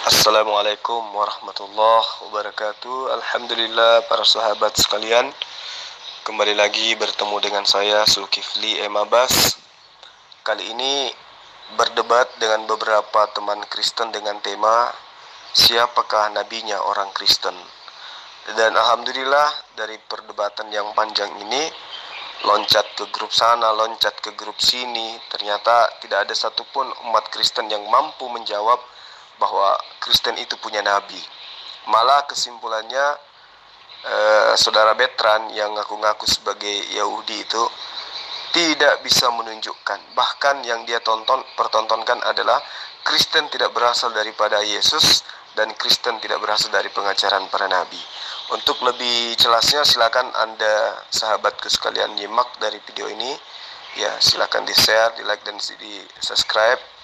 Assalamualaikum warahmatullahi wabarakatuh. Alhamdulillah para sahabat sekalian, kembali lagi bertemu dengan saya Zulkifli M. Abbas. Kali ini berdebat dengan beberapa teman Kristen dengan tema siapakah nabinya orang Kristen. Dan alhamdulillah dari perdebatan yang panjang ini, loncat ke grup sana, loncat ke grup sini, ternyata tidak ada satupun umat Kristen yang mampu menjawab bahwa Kristen itu punya nabi. Malah kesimpulannya saudara Betran yang ngaku-ngaku sebagai Yahudi itu tidak bisa menunjukkan. Bahkan yang dia pertontonkan adalah Kristen tidak berasal daripada Yesus dan Kristen tidak berasal dari pengajaran para nabi. Untuk lebih jelasnya silakan Anda sahabatku sekalian nyimak dari video ini. Ya, silakan di-share, di-like dan di-subscribe.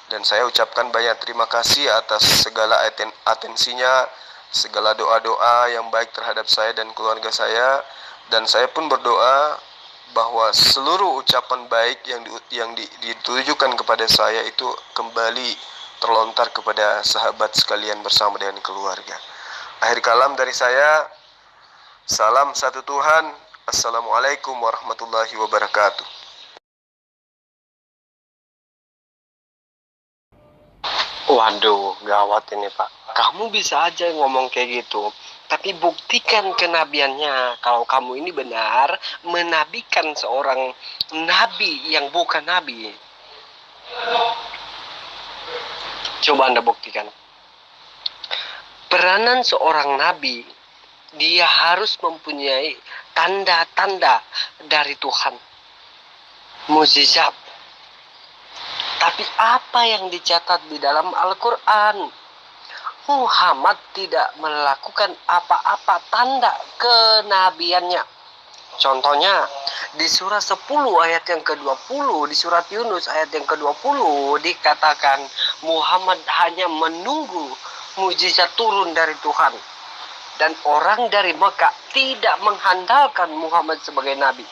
Dan saya ucapkan banyak terima kasih atas segala atensinya, segala doa-doa yang baik terhadap saya dan keluarga saya. Dan saya pun berdoa bahwa seluruh ucapan baik yang ditujukan kepada saya itu kembali terlontar kepada sahabat sekalian bersama dengan keluarga. Akhir kalam dari saya, salam satu Tuhan. Assalamualaikum warahmatullahi wabarakatuh. Waduh, gawat ini Pak. Kamu bisa aja ngomong kayak gitu, tapi buktikan kenabiannya. Kalau kamu ini benar menabikan seorang nabi yang bukan nabi, coba Anda buktikan. Peranan seorang nabi, dia harus mempunyai tanda-tanda dari Tuhan, mukjizat. Tapi apa yang dicatat di dalam Al-Quran? Muhammad tidak melakukan apa-apa tanda kenabiannya. Contohnya, di surah 10 ayat yang ke-20, di surat Yunus ayat yang ke-20, dikatakan Muhammad hanya menunggu mukjizat turun dari Tuhan. Dan orang dari Mekah tidak mengandalkan Muhammad sebagai nabi.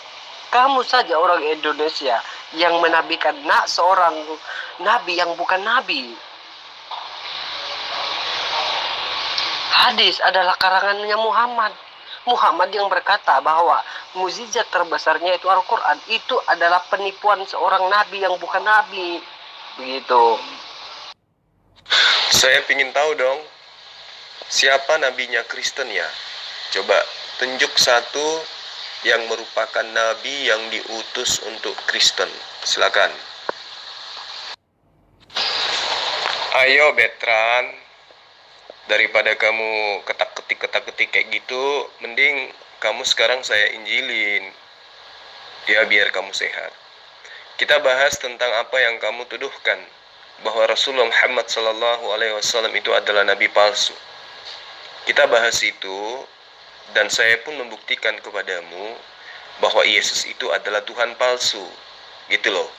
Kamu saja orang Indonesia yang menabikan seorang nabi yang bukan nabi. Hadis adalah karangannya Muhammad. Muhammad yang berkata bahwa mukjizat terbesarnya itu Al-Quran, itu adalah penipuan seorang nabi yang bukan nabi. Begitu. Saya ingin tahu dong, siapa nabinya Kristen ya? Coba tunjuk satu yang merupakan nabi yang diutus untuk Kristen. Silakan. Ayo Betran, daripada kamu ketak-ketik kayak gitu, mending kamu sekarang saya injilin. Ya, biar kamu sehat. Kita bahas tentang apa yang kamu tuduhkan, bahwa Rasulullah Muhammad SAW itu adalah nabi palsu. Kita bahas itu, dan saya pun membuktikan kepadamu bahwa Yesus itu adalah Tuhan palsu. Gitu loh.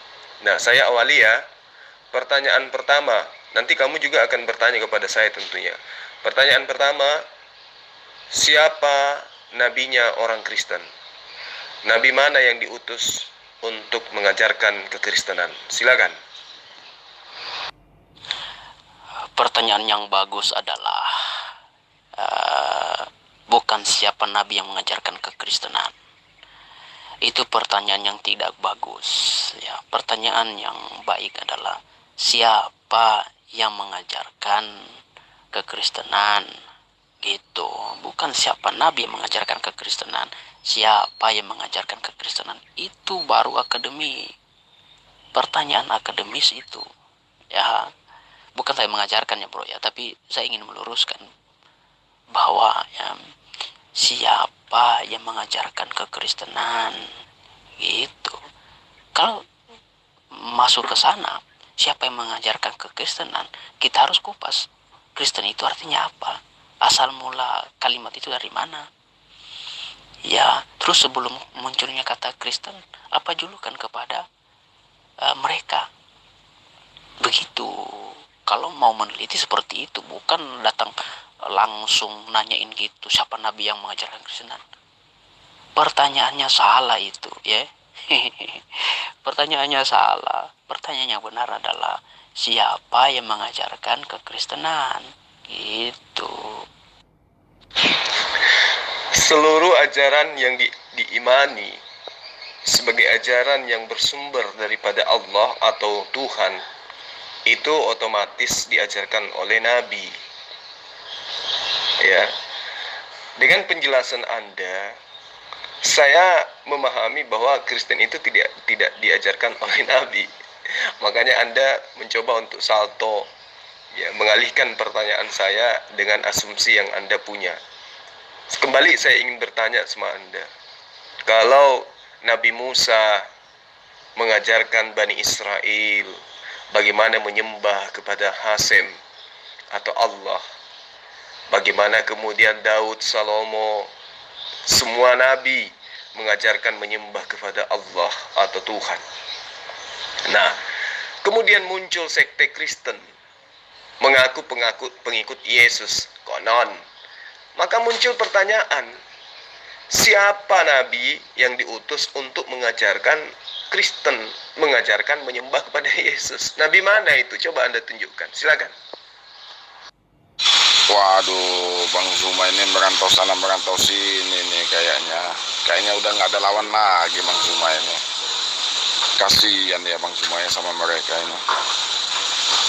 Nah, saya awali ya. Pertanyaan pertama, nanti kamu juga akan bertanya kepada saya tentunya. Pertanyaan pertama, siapa nabinya orang Kristen? Nabi mana yang diutus untuk mengajarkan kekristenan? Silakan. Pertanyaan yang bagus adalah bukan siapa nabi yang mengajarkan kekristenan. Itu pertanyaan yang tidak bagus. Ya, pertanyaan yang baik adalah siapa yang mengajarkan kekristenan. Gitu. Bukan siapa nabi yang mengajarkan kekristenan, siapa yang mengajarkan kekristenan. Itu baru akademi. Pertanyaan akademis itu. Ya, bukan saya mengajarkannya bro ya, tapi saya ingin meluruskan bahwa ya, siapa yang mengajarkan kekristenan gitu. Kalau masuk ke sana, siapa yang mengajarkan kekristenan, kita harus kupas Kristen itu artinya apa, asal mula kalimat itu dari mana. Ya, terus sebelum munculnya kata Kristen, apa julukan kepada mereka. Begitu. Kalau mau meneliti seperti itu, bukan datang langsung nanyain gitu, siapa nabi yang mengajarkan Kristenan. Pertanyaannya salah itu, ya. Pertanyaannya salah. Pertanyaan yang benar adalah siapa yang mengajarkan kekristenan. Gitu. Seluruh ajaran yang diimani sebagai ajaran yang bersumber daripada Allah atau Tuhan itu otomatis diajarkan oleh Nabi. Ya, dengan penjelasan Anda, saya memahami bahwa Kristen itu tidak diajarkan oleh Nabi. Makanya Anda mencoba untuk salto, ya, mengalihkan pertanyaan saya dengan asumsi yang Anda punya. Kembali saya ingin bertanya sama Anda, kalau Nabi Musa mengajarkan Bani Israel bagaimana menyembah kepada Hasem atau Allah, bagaimana kemudian Daud, Salomo, semua Nabi mengajarkan menyembah kepada Allah atau Tuhan. Nah, kemudian muncul sekte Kristen mengaku pengikut Yesus, konon. Maka muncul pertanyaan, siapa Nabi yang diutus untuk mengajarkan Kristen, mengajarkan menyembah kepada Yesus? Nabi mana itu? Coba Anda tunjukkan, silakan. Waduh, Bang Zuma ini merantau sana merantau sini nih kayaknya udah nggak ada lawan lagi Bang Zuma ini. Kasihan ya Bang Zuma ya sama mereka ini.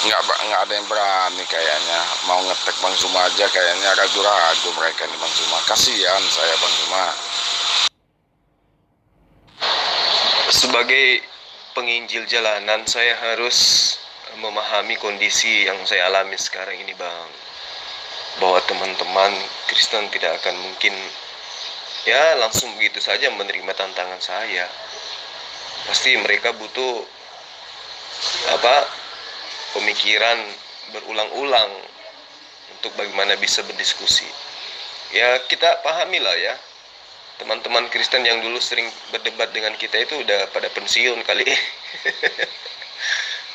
Nggak ada yang berani kayaknya mau ngetek Bang Zuma aja, kayaknya ragu-ragu mereka nih Bang Zuma. Kasihan saya Bang Zuma. Sebagai penginjil jalanan, saya harus memahami kondisi yang saya alami sekarang ini, Bang. Bahwa teman-teman Kristen tidak akan mungkin ya langsung begitu saja menerima tantangan saya. Pasti mereka butuh pemikiran berulang-ulang untuk bagaimana bisa berdiskusi. Ya, kita pahamilah ya, teman-teman Kristen yang dulu sering berdebat dengan kita itu udah pada pensiun kali.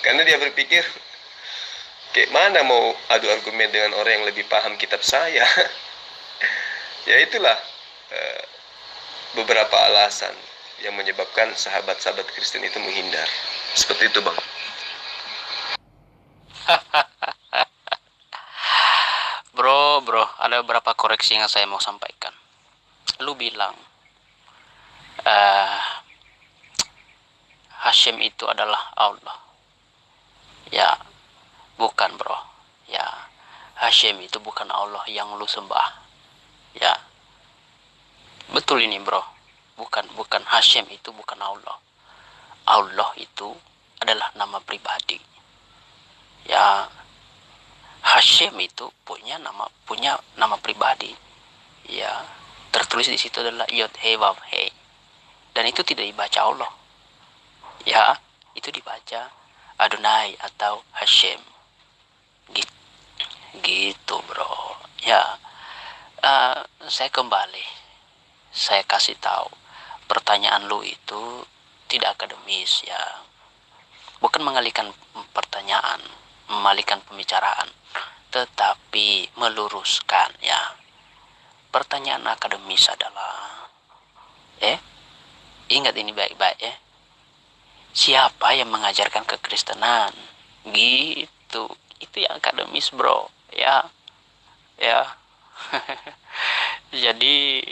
Karena dia berpikir, kayak mana mau adu argumen dengan orang yang lebih paham kitab saya. Ya itulah beberapa alasan yang menyebabkan sahabat-sahabat Kristen itu menghindar. Seperti itu, Bang. Bro, ada beberapa koreksi yang saya mau sampaikan. Lu bilang Hashem itu adalah Allah. Ya, bukan bro. Ya, Hashem itu bukan Allah yang lu sembah. Ya, betul ini bro. Bukan Hashem itu bukan Allah. Allah itu adalah nama pribadi. Ya, Hashem itu punya nama pribadi. Ya, tertulis di situ adalah Yod He Vav He. Dan itu tidak dibaca Allah. Ya, itu dibaca Adonai atau Hashem. Gitu bro. Ya, saya kembali. Saya kasih tahu, pertanyaan lu itu tidak akademis ya. Bukan mengalihkan pertanyaan, mengalihkan pembicaraan, tetapi meluruskan ya. Pertanyaan akademis adalah, ingat ini baik-baik ya. Siapa yang mengajarkan kekristenan? Gitu. Itu yang akademis bro. Ya. Jadi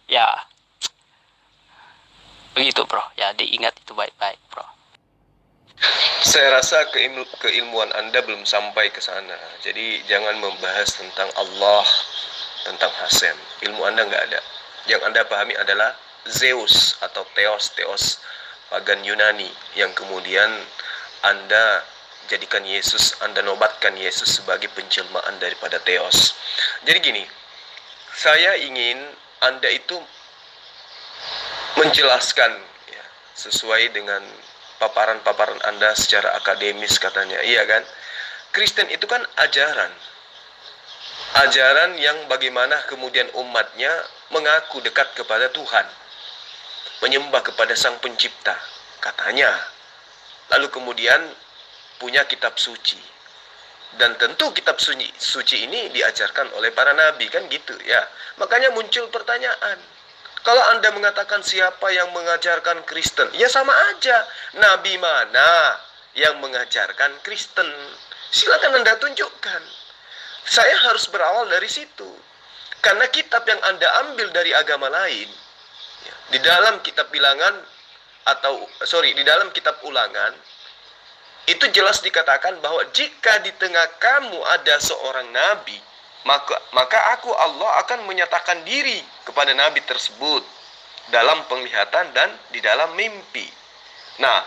ya begitu bro. Ya, diingat itu baik-baik bro. Saya rasa keilmuan Anda belum sampai ke sana. Jadi jangan membahas tentang Allah, tentang Hasem. Ilmu Anda nggak ada. Yang Anda pahami adalah Zeus atau Theos pagan Yunani, yang kemudian Anda jadikan Yesus, Anda nobatkan Yesus sebagai penjelmaan daripada Theos. Jadi gini, saya ingin Anda itu menjelaskan ya, sesuai dengan paparan-paparan Anda secara akademis katanya, iya kan? Kristen itu kan ajaran yang bagaimana kemudian umatnya mengaku dekat kepada Tuhan, menyembah kepada Sang Pencipta katanya, lalu kemudian punya kitab suci, dan tentu kitab suci ini diajarkan oleh para nabi, kan gitu ya. Makanya muncul pertanyaan, kalau Anda mengatakan siapa yang mengajarkan Kristen, ya sama aja. Nabi mana yang mengajarkan Kristen? Silakan Anda tunjukkan. Saya harus berawal dari situ. Karena kitab yang Anda ambil dari agama lain, di dalam kitab bilangan di dalam kitab ulangan, itu jelas dikatakan bahwa jika di tengah kamu ada seorang nabi, maka aku Allah akan menyatakan diri kepada nabi tersebut dalam penglihatan dan di dalam mimpi. Nah,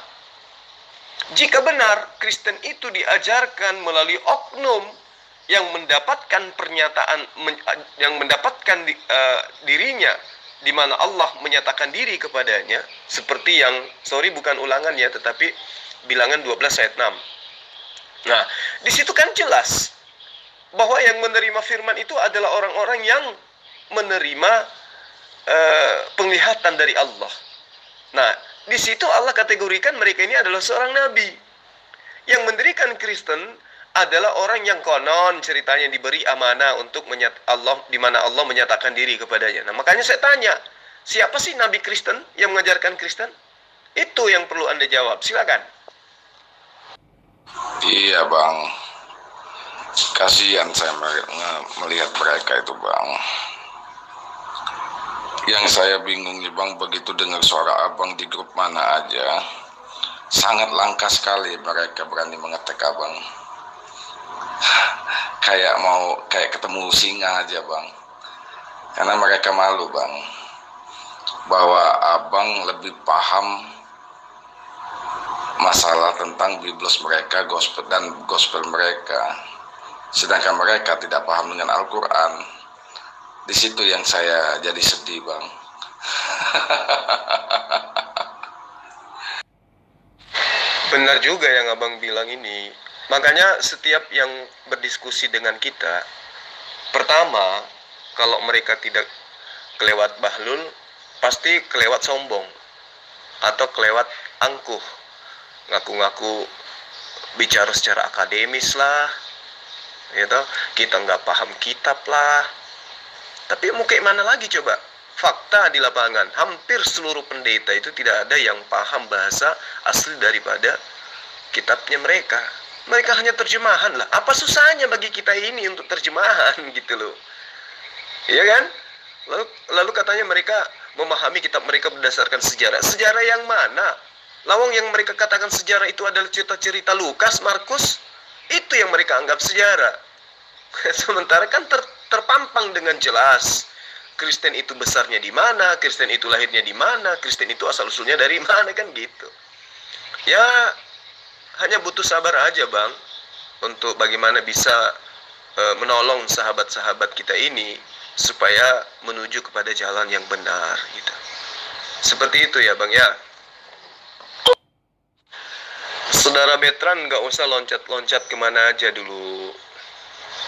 jika benar Kristen itu diajarkan melalui oknum yang mendapatkan dirinya di mana Allah menyatakan diri kepadanya, seperti yang bukan ulangan ya, tetapi bilangan 12 ayat 6. Nah, di situ kan jelas bahwa yang menerima firman itu adalah orang-orang yang menerima penglihatan dari Allah. Nah, di situ Allah kategorikan mereka ini adalah seorang nabi. Yang mendirikan Kristen adalah orang yang konon ceritanya diberi amanah untuk di mana Allah menyatakan diri kepadanya. Nah, makanya saya tanya, siapa sih nabi Kristen yang mengajarkan Kristen? Itu yang perlu Anda jawab. Silakan. Iya bang, kasihan saya melihat mereka itu bang. Yang saya bingung nih bang, begitu dengar suara abang di grup mana aja, sangat langka sekali mereka berani mengetek abang. Kayak ketemu singa aja bang. Karena mereka malu bang, bahwa abang lebih paham masalah tentang biblos mereka, gospel mereka, sedangkan mereka tidak paham dengan Al-Quran. Di situ yang saya jadi sedih bang. Benar juga yang abang bilang ini. Makanya setiap yang berdiskusi dengan kita, pertama, kalau mereka tidak kelewat bahlul, pasti kelewat sombong atau kelewat angkuh, ngaku-ngaku bicara secara akademis lah, gitu. Kita nggak paham kitab lah. Tapi mau kayak mana lagi coba? Fakta di lapangan, hampir seluruh pendeta itu tidak ada yang paham bahasa asli daripada kitabnya mereka. Mereka hanya terjemahan lah. Apa susahnya bagi kita ini untuk terjemahan gitu loh. Iya kan? Lalu katanya mereka memahami kitab mereka berdasarkan sejarah. Sejarah yang mana? Lawang yang mereka katakan sejarah itu adalah cerita-cerita Lukas, Markus. Itu yang mereka anggap sejarah. Sementara kan terpampang dengan jelas. Kristen itu besarnya di mana? Kristen itu lahirnya di mana? Kristen itu asal-usulnya dari mana, kan gitu. Ya, hanya butuh sabar aja bang, untuk bagaimana bisa menolong sahabat-sahabat kita ini supaya menuju kepada jalan yang benar gitu. Seperti itu ya bang ya. Saudara Betran nggak usah loncat-loncat kemana aja dulu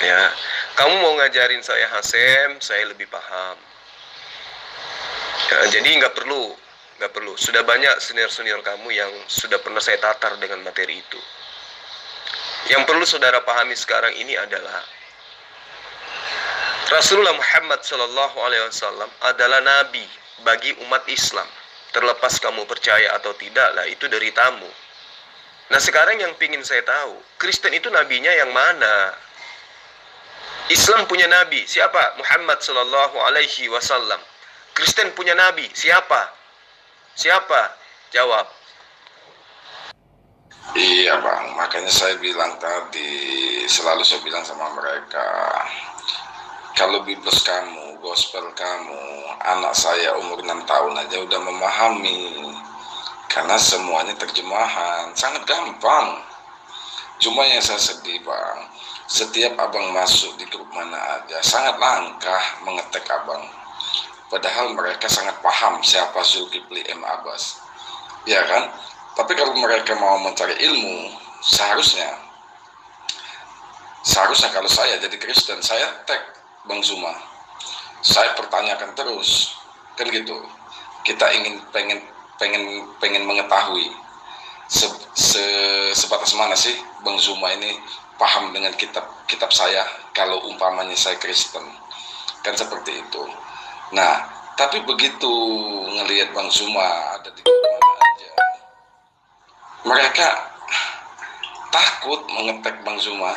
ya. Kamu mau ngajarin saya Hasem, saya lebih paham ya, jadi nggak perlu. Sudah banyak senior-senior kamu yang sudah pernah saya tatar dengan materi itu. Yang perlu saudara pahami sekarang ini adalah Rasulullah Muhammad SAW adalah nabi bagi umat Islam. Terlepas kamu percaya atau tidak lah, itu dari tamu. Nah sekarang yang pingin saya tahu, Kristen itu nabinya yang mana? Islam punya nabi, siapa? Muhammad SAW. Kristen punya nabi, siapa? Siapa? Jawab. Iya bang, makanya saya bilang tadi, selalu saya bilang sama mereka, kalau biblos kamu, gospel kamu, anak saya umur 6 tahun aja udah memahami, karena semuanya terjemahan, sangat gampang. Cuma yang saya sedih bang, setiap abang masuk di grup mana aja, sangat langkah mengetek abang. Padahal mereka sangat paham siapa Zulkifli M. Abbas, ya kan? Tapi kalau mereka mau mencari ilmu, seharusnya kalau saya jadi Kristen, saya tag Bang Zuma, saya pertanyakan terus, kan gitu. Kita pengen mengetahui sebatas mana sih Bang Zuma ini paham dengan kitab saya kalau umpamanya saya Kristen, kan seperti itu. Nah, tapi begitu ngelihat Bang Zuma ada di mana aja, mereka takut mengetek Bang Zuma.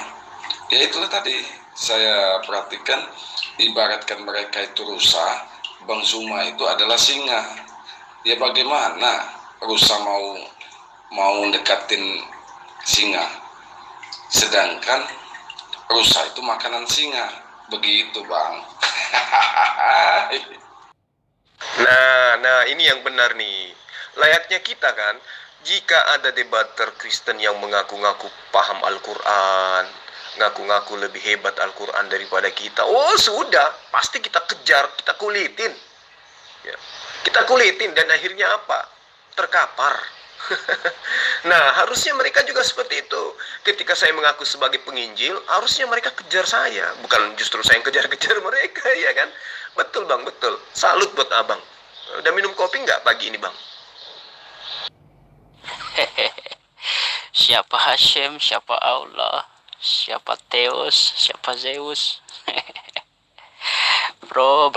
Ya itulah tadi, saya perhatikan, ibaratkan mereka itu rusa, Bang Suma itu adalah singa. Ya bagaimana rusa mau dekatin singa, sedangkan rusa itu makanan singa. Begitu, Bang. Nah, ini yang benar nih. Layaknya kita kan, jika ada debater Kristen yang mengaku-ngaku paham Al-Quran, ngaku-ngaku lebih hebat Al-Quran daripada kita, oh sudah, pasti kita kejar, kita kulitin. Ya. Kita kulitin dan akhirnya apa? Terkapar. Nah, harusnya mereka juga seperti itu. Ketika saya mengaku sebagai penginjil, harusnya mereka kejar saya, bukan justru saya yang kejar-kejar mereka, ya kan? Betul bang, betul. Salut buat abang. Udah minum kopi nggak pagi ini bang? Siapa Hashem, siapa Allah, siapa Theos, siapa Zeus. bro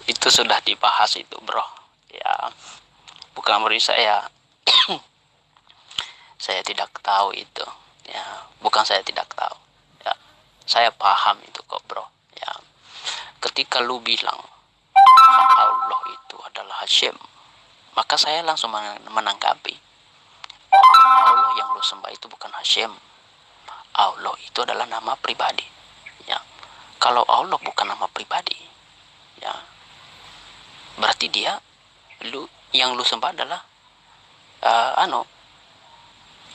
itu sudah dibahas itu bro, ya bukan murid saya. Saya tidak tahu itu, ya bukan saya tidak tahu, ya saya paham itu kok bro. Ya ketika lu bilang Allah itu adalah Hashem, maka saya langsung menanggapi, Allah yang lu sembah itu bukan Hashem. Allah itu adalah nama pribadi. Ya, kalau Allah bukan nama pribadi, ya berarti yang lu sembah adalah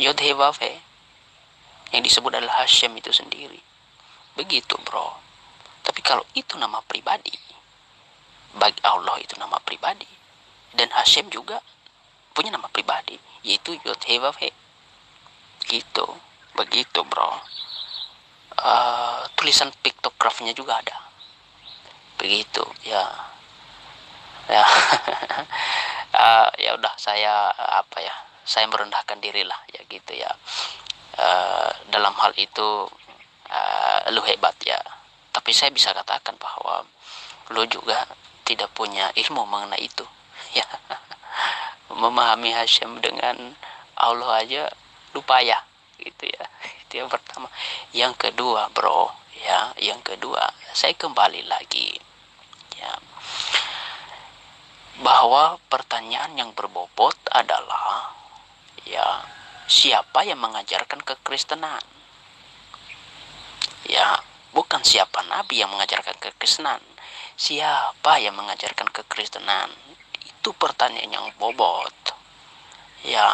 Yod He Vav He, yang disebut adalah Hashem itu sendiri. Begitu bro. Tapi kalau itu nama pribadi, bagi Allah itu nama pribadi, dan Hashem juga punya nama pribadi, yaitu Yod He Vav He. Gitu. Begitu bro. Tulisan piktografnya juga ada. Begitu ya. Ya udah, saya saya merendahkan diri lah ya gitu ya. Dalam hal itu lu hebat ya, tapi saya bisa katakan bahwa lu juga tidak punya ilmu mengenai itu ya. Memahami Hashem dengan Allah aja lu payah gitu ya. Itu yang pertama. Yang kedua bro ya, yang kedua saya kembali lagi ya, bahwa pertanyaan yang berbobot adalah ya, siapa yang mengajarkan kekristenan? Ya, bukan siapa nabi yang mengajarkan kekristenan, siapa yang mengajarkan kekristenan. Itu pertanyaan yang bobot. Ya,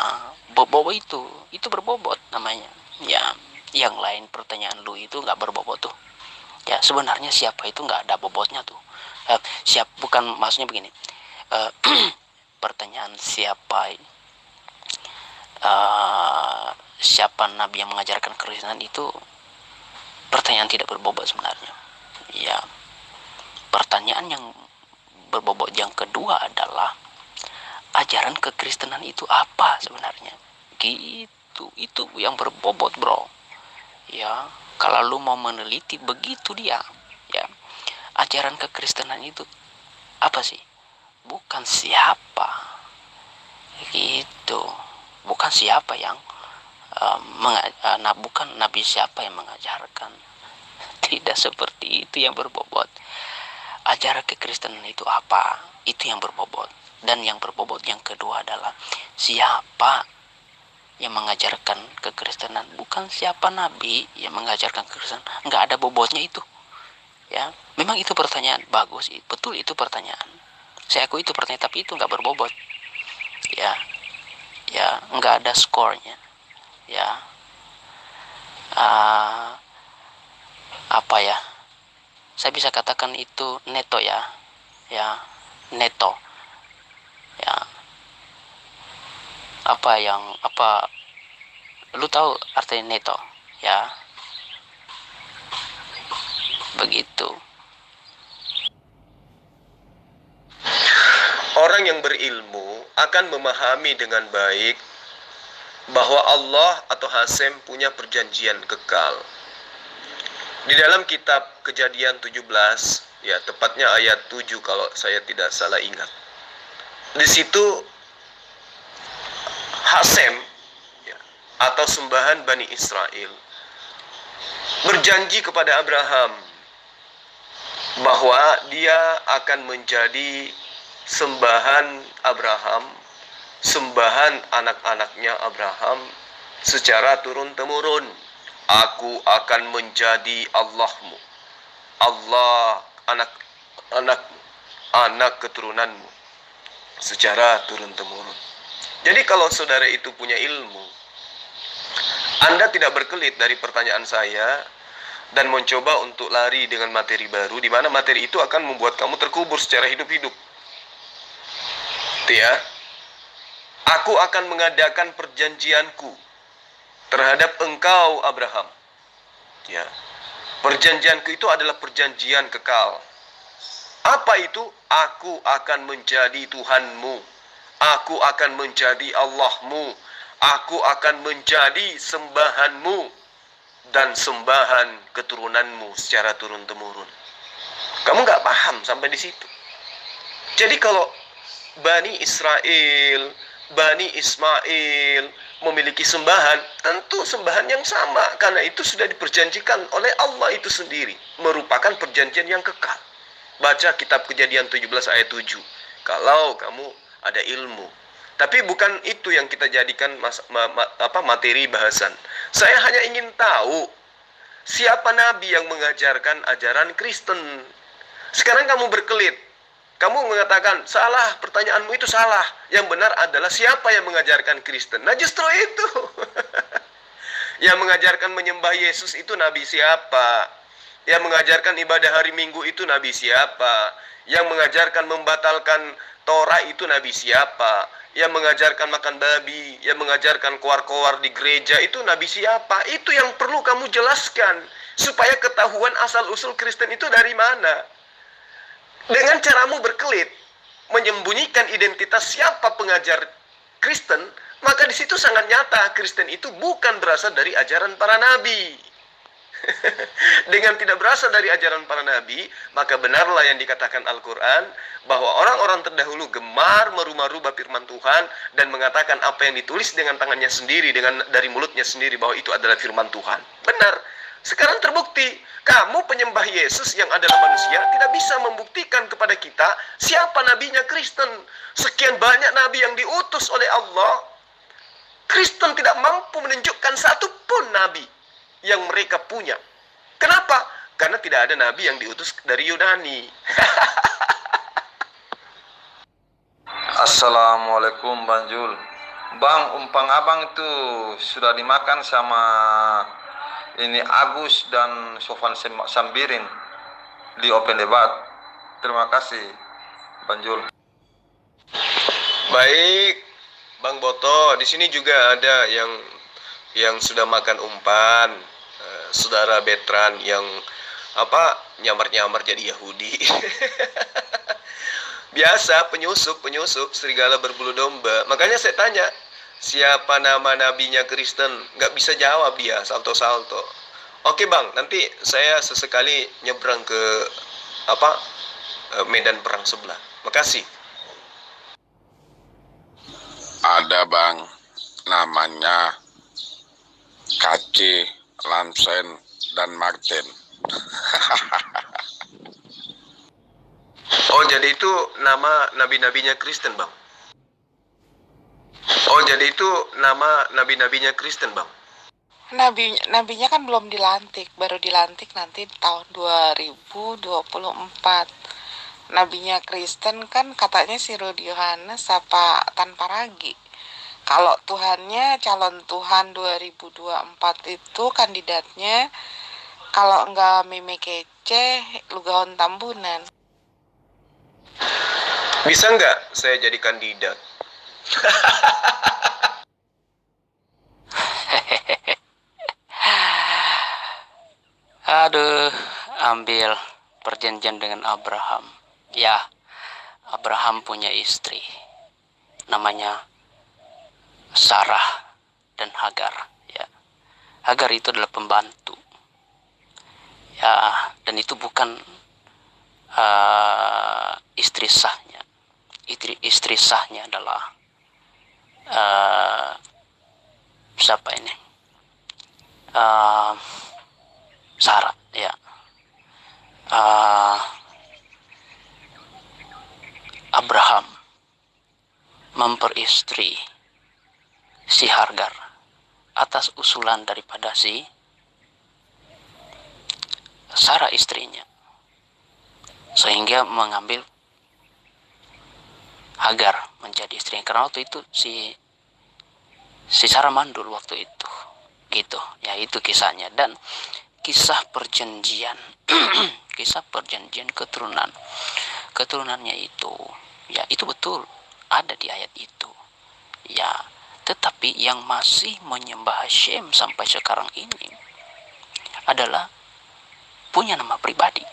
bobot itu berbobot namanya. Ya, yang lain pertanyaan lu itu nggak berbobot tuh. Ya, sebenarnya siapa itu nggak ada bobotnya tuh. Bukan maksudnya begini. Pertanyaan siapa nabi yang mengajarkan kekristenan itu pertanyaan tidak berbobot sebenarnya. Ya, pertanyaan yang berbobot yang kedua adalah ajaran kekristenan itu apa sebenarnya? Gitu, itu yang berbobot bro. Ya, kalau lu mau meneliti begitu dia. Ya, ajaran kekristenan itu apa sih? Bukan siapa, gitu. Bukan siapa yang bukan nabi siapa yang mengajarkan. Tidak seperti itu yang berbobot. Ajaran kekristenan itu apa? Itu yang berbobot. Dan yang berbobot yang kedua adalah siapa yang mengajarkan kekristenan, bukan siapa nabi yang mengajarkan kekristenan. Nggak ada bobotnya itu. Ya, memang itu pertanyaan bagus, betul itu pertanyaan. Saya akui itu pertanyaan, tapi itu nggak berbobot. Ya, nggak ada skornya. Ya, apa ya? Saya bisa katakan itu neto ya, neto. Ya, apa? Lu tahu artinya neto? Ya, begitu. Orang yang berilmu akan memahami dengan baik bahwa Allah atau Hasem punya perjanjian kekal. Di dalam kitab Kejadian 17, ya tepatnya ayat 7 kalau saya tidak salah ingat. Di situ Hasem, ya, atau sembahan Bani Israel berjanji kepada Abraham bahwa dia akan menjadi sembahan Abraham, sembahan anak-anaknya Abraham secara turun-temurun. Aku akan menjadi Allahmu, Allah anak keturunanmu secara turun-temurun. Jadi kalau saudara itu punya ilmu, Anda tidak berkelit dari pertanyaan saya dan mencoba untuk lari dengan materi baru, di mana materi itu akan membuat kamu terkubur secara hidup-hidup. Itu ya. Aku akan mengadakan perjanjianku terhadap engkau Abraham. Ya. Perjanjianku itu adalah perjanjian kekal. Apa itu? Aku akan menjadi Tuhanmu. Aku akan menjadi Allahmu. Aku akan menjadi sembahanmu dan sembahan keturunanmu secara turun-temurun. Kamu nggak paham sampai di situ. Jadi kalau Bani Israel, Bani Ismail memiliki sembahan, tentu sembahan yang sama, karena itu sudah diperjanjikan oleh Allah itu sendiri, merupakan perjanjian yang kekal. Baca kitab Kejadian 17 ayat 7 kalau kamu ada ilmu. Tapi bukan itu yang kita jadikan materi bahasan. Saya hanya ingin tahu siapa nabi yang mengajarkan ajaran Kristen. Sekarang kamu berkelit, kamu mengatakan salah, pertanyaanmu itu salah. Yang benar adalah siapa yang mengajarkan Kristen. Nah justru itu yang mengajarkan menyembah Yesus itu nabi siapa? Yang mengajarkan ibadah hari Minggu itu nabi siapa? Yang mengajarkan membatalkan Torah itu nabi siapa? Yang mengajarkan makan babi, yang mengajarkan koar-koar di gereja itu nabi siapa? Itu yang perlu kamu jelaskan supaya ketahuan asal-usul Kristen itu dari mana. Dengan caramu berkelit menyembunyikan identitas siapa pengajar Kristen, maka di situ sangat nyata Kristen itu bukan berasal dari ajaran para nabi. Dengan tidak berasal dari ajaran para nabi, maka benarlah yang dikatakan Al-Quran bahwa orang-orang terdahulu gemar merubah-rubah firman Tuhan dan mengatakan apa yang ditulis dengan tangannya sendiri, dari mulutnya sendiri, bahwa itu adalah firman Tuhan. Benar. Sekarang terbukti, kamu penyembah Yesus yang adalah manusia tidak bisa membuktikan kepada kita siapa nabinya Kristen. Sekian banyak nabi yang diutus oleh Allah, Kristen tidak mampu menunjukkan satupun nabi yang mereka punya. Kenapa? Karena tidak ada nabi yang diutus dari Yunani. Assalamualaikum Bang Jul. Bang, umpang abang itu sudah dimakan sama ini Agus dan Sofan Sambirin di Open Debat. Terima kasih Bang Jul. Baik, Bang Boto, di sini juga ada yang sudah makan umpan, saudara Betran yang nyamar-nyamar jadi Yahudi. Biasa penyusup serigala berbulu domba. Makanya saya tanya, siapa nama nabinya Kristen? Nggak bisa jawab dia, salto-salto. Oke Bang, nanti saya sesekali nyebrang ke medan perang sebelah. Makasih. Ada Bang, namanya KC, Lamsen, dan Martin. Oh, jadi itu nama nabi-nabinya Kristen, Bang? Oh, jadi itu nama nabi-nabinya Kristen, Bang? Nabinya kan belum dilantik, baru dilantik nanti tahun 2024. Nabinya Kristen kan katanya si Rudi Yohanes apa tanpa ragi. Kalau Tuhannya, calon Tuhan 2024 itu kandidatnya, kalau enggak Meme Kece, Lugahon Tambunan. Bisa nggak saya jadi kandidat? Aduh, ambil perjanjian dengan Abraham. Ya, Abraham punya istri, namanya Sarah dan Hagar. Ya, Hagar itu adalah pembantu. Ya, dan itu bukan istri sahnya. Istri sahnya adalah siapa ini, uh, Sarah ya, Abraham memperistri si Hagar atas usulan daripada si Sarah istrinya, sehingga mengambil Hagar menjadi istrinya. Karena waktu itu si Sarah mandul waktu itu, gitu ya. Itu kisahnya. Dan kisah perjanjian kisah perjanjian keturunannya itu ya, itu betul ada di ayat itu ya. Tetapi yang masih menyembah Hashem sampai sekarang ini adalah punya nama pribadi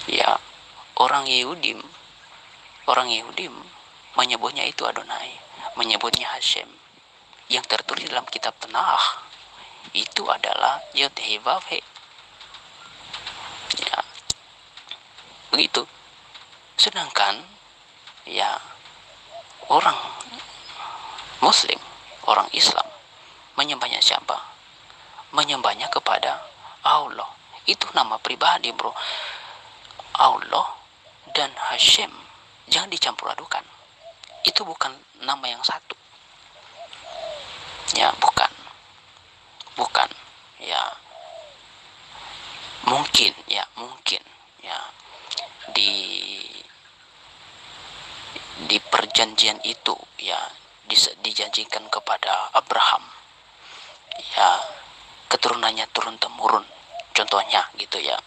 ya. Orang Yahudi menyebutnya itu Adonai, menyebutnya Hashem. Yang tertulis dalam kitab Tanakh itu adalah Yod-Heh-Vav-He ya, begitu. Sedangkan ya orang Muslim, orang Islam menyembahnya siapa? Menyembahnya kepada Allah. Itu nama pribadi, bro. Allah dan Hashem jangan dicampur adukan. Itu bukan nama yang satu ya, bukan ya. Mungkin ya di perjanjian itu ya dijanjikan kepada Abraham ya, keturunannya turun temurun contohnya gitu ya,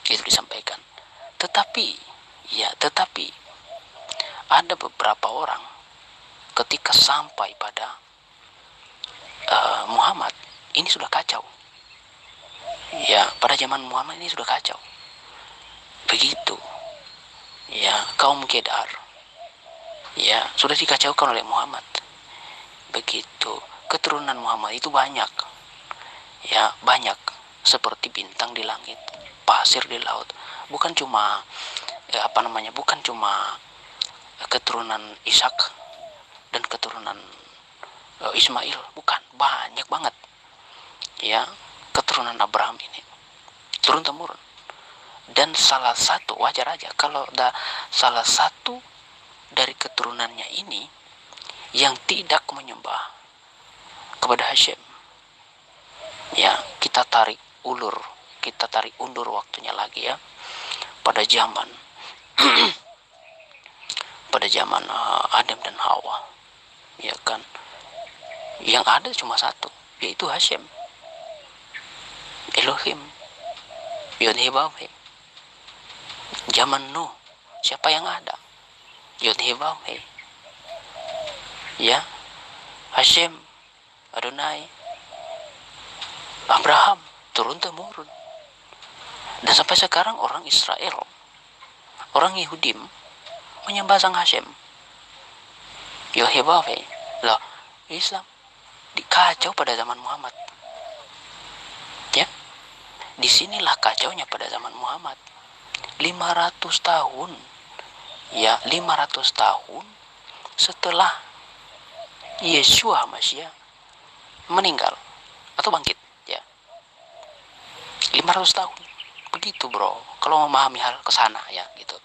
itu disampaikan. Tetapi ada beberapa orang ketika sampai pada Muhammad ini sudah kacau ya. Pada zaman Muhammad ini sudah kacau, begitu ya. Kaum Kedar ya sudah dikacaukan oleh Muhammad, begitu. Keturunan Muhammad itu banyak ya, banyak seperti bintang di langit, pasir di laut. Bukan cuma bukan cuma keturunan Ishak dan keturunan Ismail, bukan, banyak banget ya keturunan Abraham ini turun temurun. Dan salah satu, wajar aja kalau ada salah satu dari keturunannya ini yang tidak menyembah kepada Hashem ya, kita tarik undur waktunya lagi ya, pada zaman Adam dan Hawa ya kan, yang ada cuma satu, yaitu Hashem, Elohim, Yod-Heh-Vav-He. Zaman Nuh siapa yang ada? Yod-Heh-Vav-He ya, Hashem, Adonai, Abraham, turun temurun. Dan sampai sekarang orang Israel, orang Yahudi menyembah sang Hashem, Yod-Heh-Vav-He. Lah, Islam dikacau pada zaman Muhammad ya. Disinilah kacaunya pada zaman Muhammad. 500 tahun ya, 500 tahun setelah Yeshua Mashiach meninggal atau bangkit ya, 500 tahun. Begitu, bro, kalau memahami hal kesana ya gitu.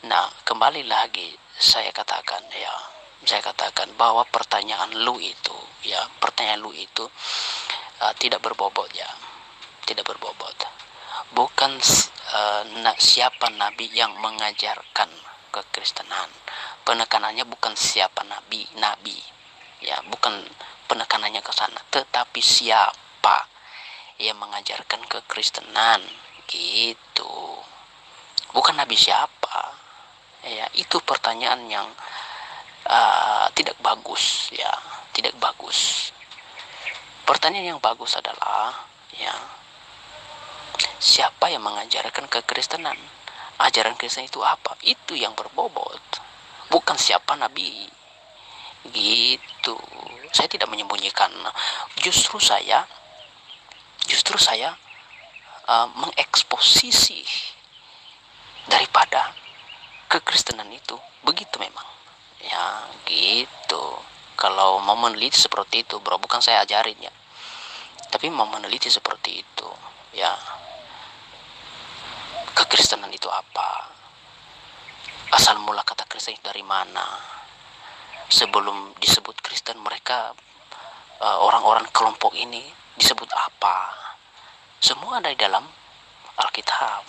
Nah, kembali lagi saya katakan bahwa pertanyaan lu itu tidak berbobot ya, tidak berbobot. Bukan siapa nabi yang mengajarkan kekristenan. Penekanannya bukan siapa nabi ya, bukan penekanannya ke sana, tetapi siapa yang mengajarkan kekristenan gitu. Bukan nabi siapa ya. Itu pertanyaan yang tidak bagus ya, tidak bagus. Pertanyaan yang bagus adalah ya, siapa yang mengajarkan kekristenan? Ajaran Kristen itu apa? Itu yang berbobot, bukan siapa nabi gitu. Saya tidak menyembunyikan. Justru saya mengeksposisi daripada kekristenan itu, begitu memang ya gitu. Kalau mau meneliti seperti itu, bro, bukan saya ajarin ya, tapi mau meneliti seperti itu, ya, kekristenan itu apa, asal mula kata Kristen itu dari mana, sebelum disebut Kristen mereka orang-orang kelompok ini disebut apa, semua ada di dalam Alkitab.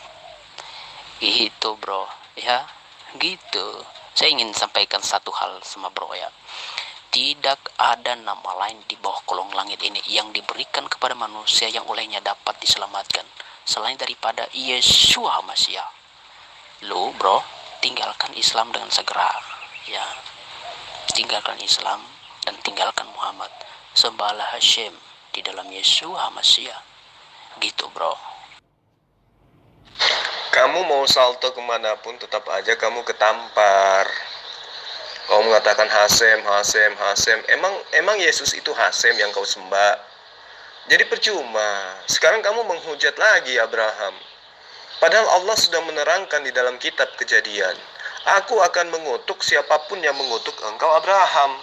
Gitu bro, ya, gitu. Saya ingin sampaikan satu hal sama bro ya. Tidak ada nama lain di bawah kolong langit ini yang diberikan kepada manusia yang olehnya dapat diselamatkan selain daripada Yesus Masiah. Lu bro, tinggalkan Islam dengan segera, ya. Tinggalkan Islam dan tinggalkan Muhammad. Sembahlah Hashem di dalam Yesus Masiah. Gitu bro. Kamu mau salto kemanapun tetap aja kamu ketampar. Kau mengatakan Hasem. Emang Yesus itu Hasem yang kau sembah? Jadi percuma. Sekarang kamu menghujat lagi Abraham. Padahal Allah sudah menerangkan di dalam kitab Kejadian. Aku akan mengutuk siapapun yang mengutuk engkau Abraham.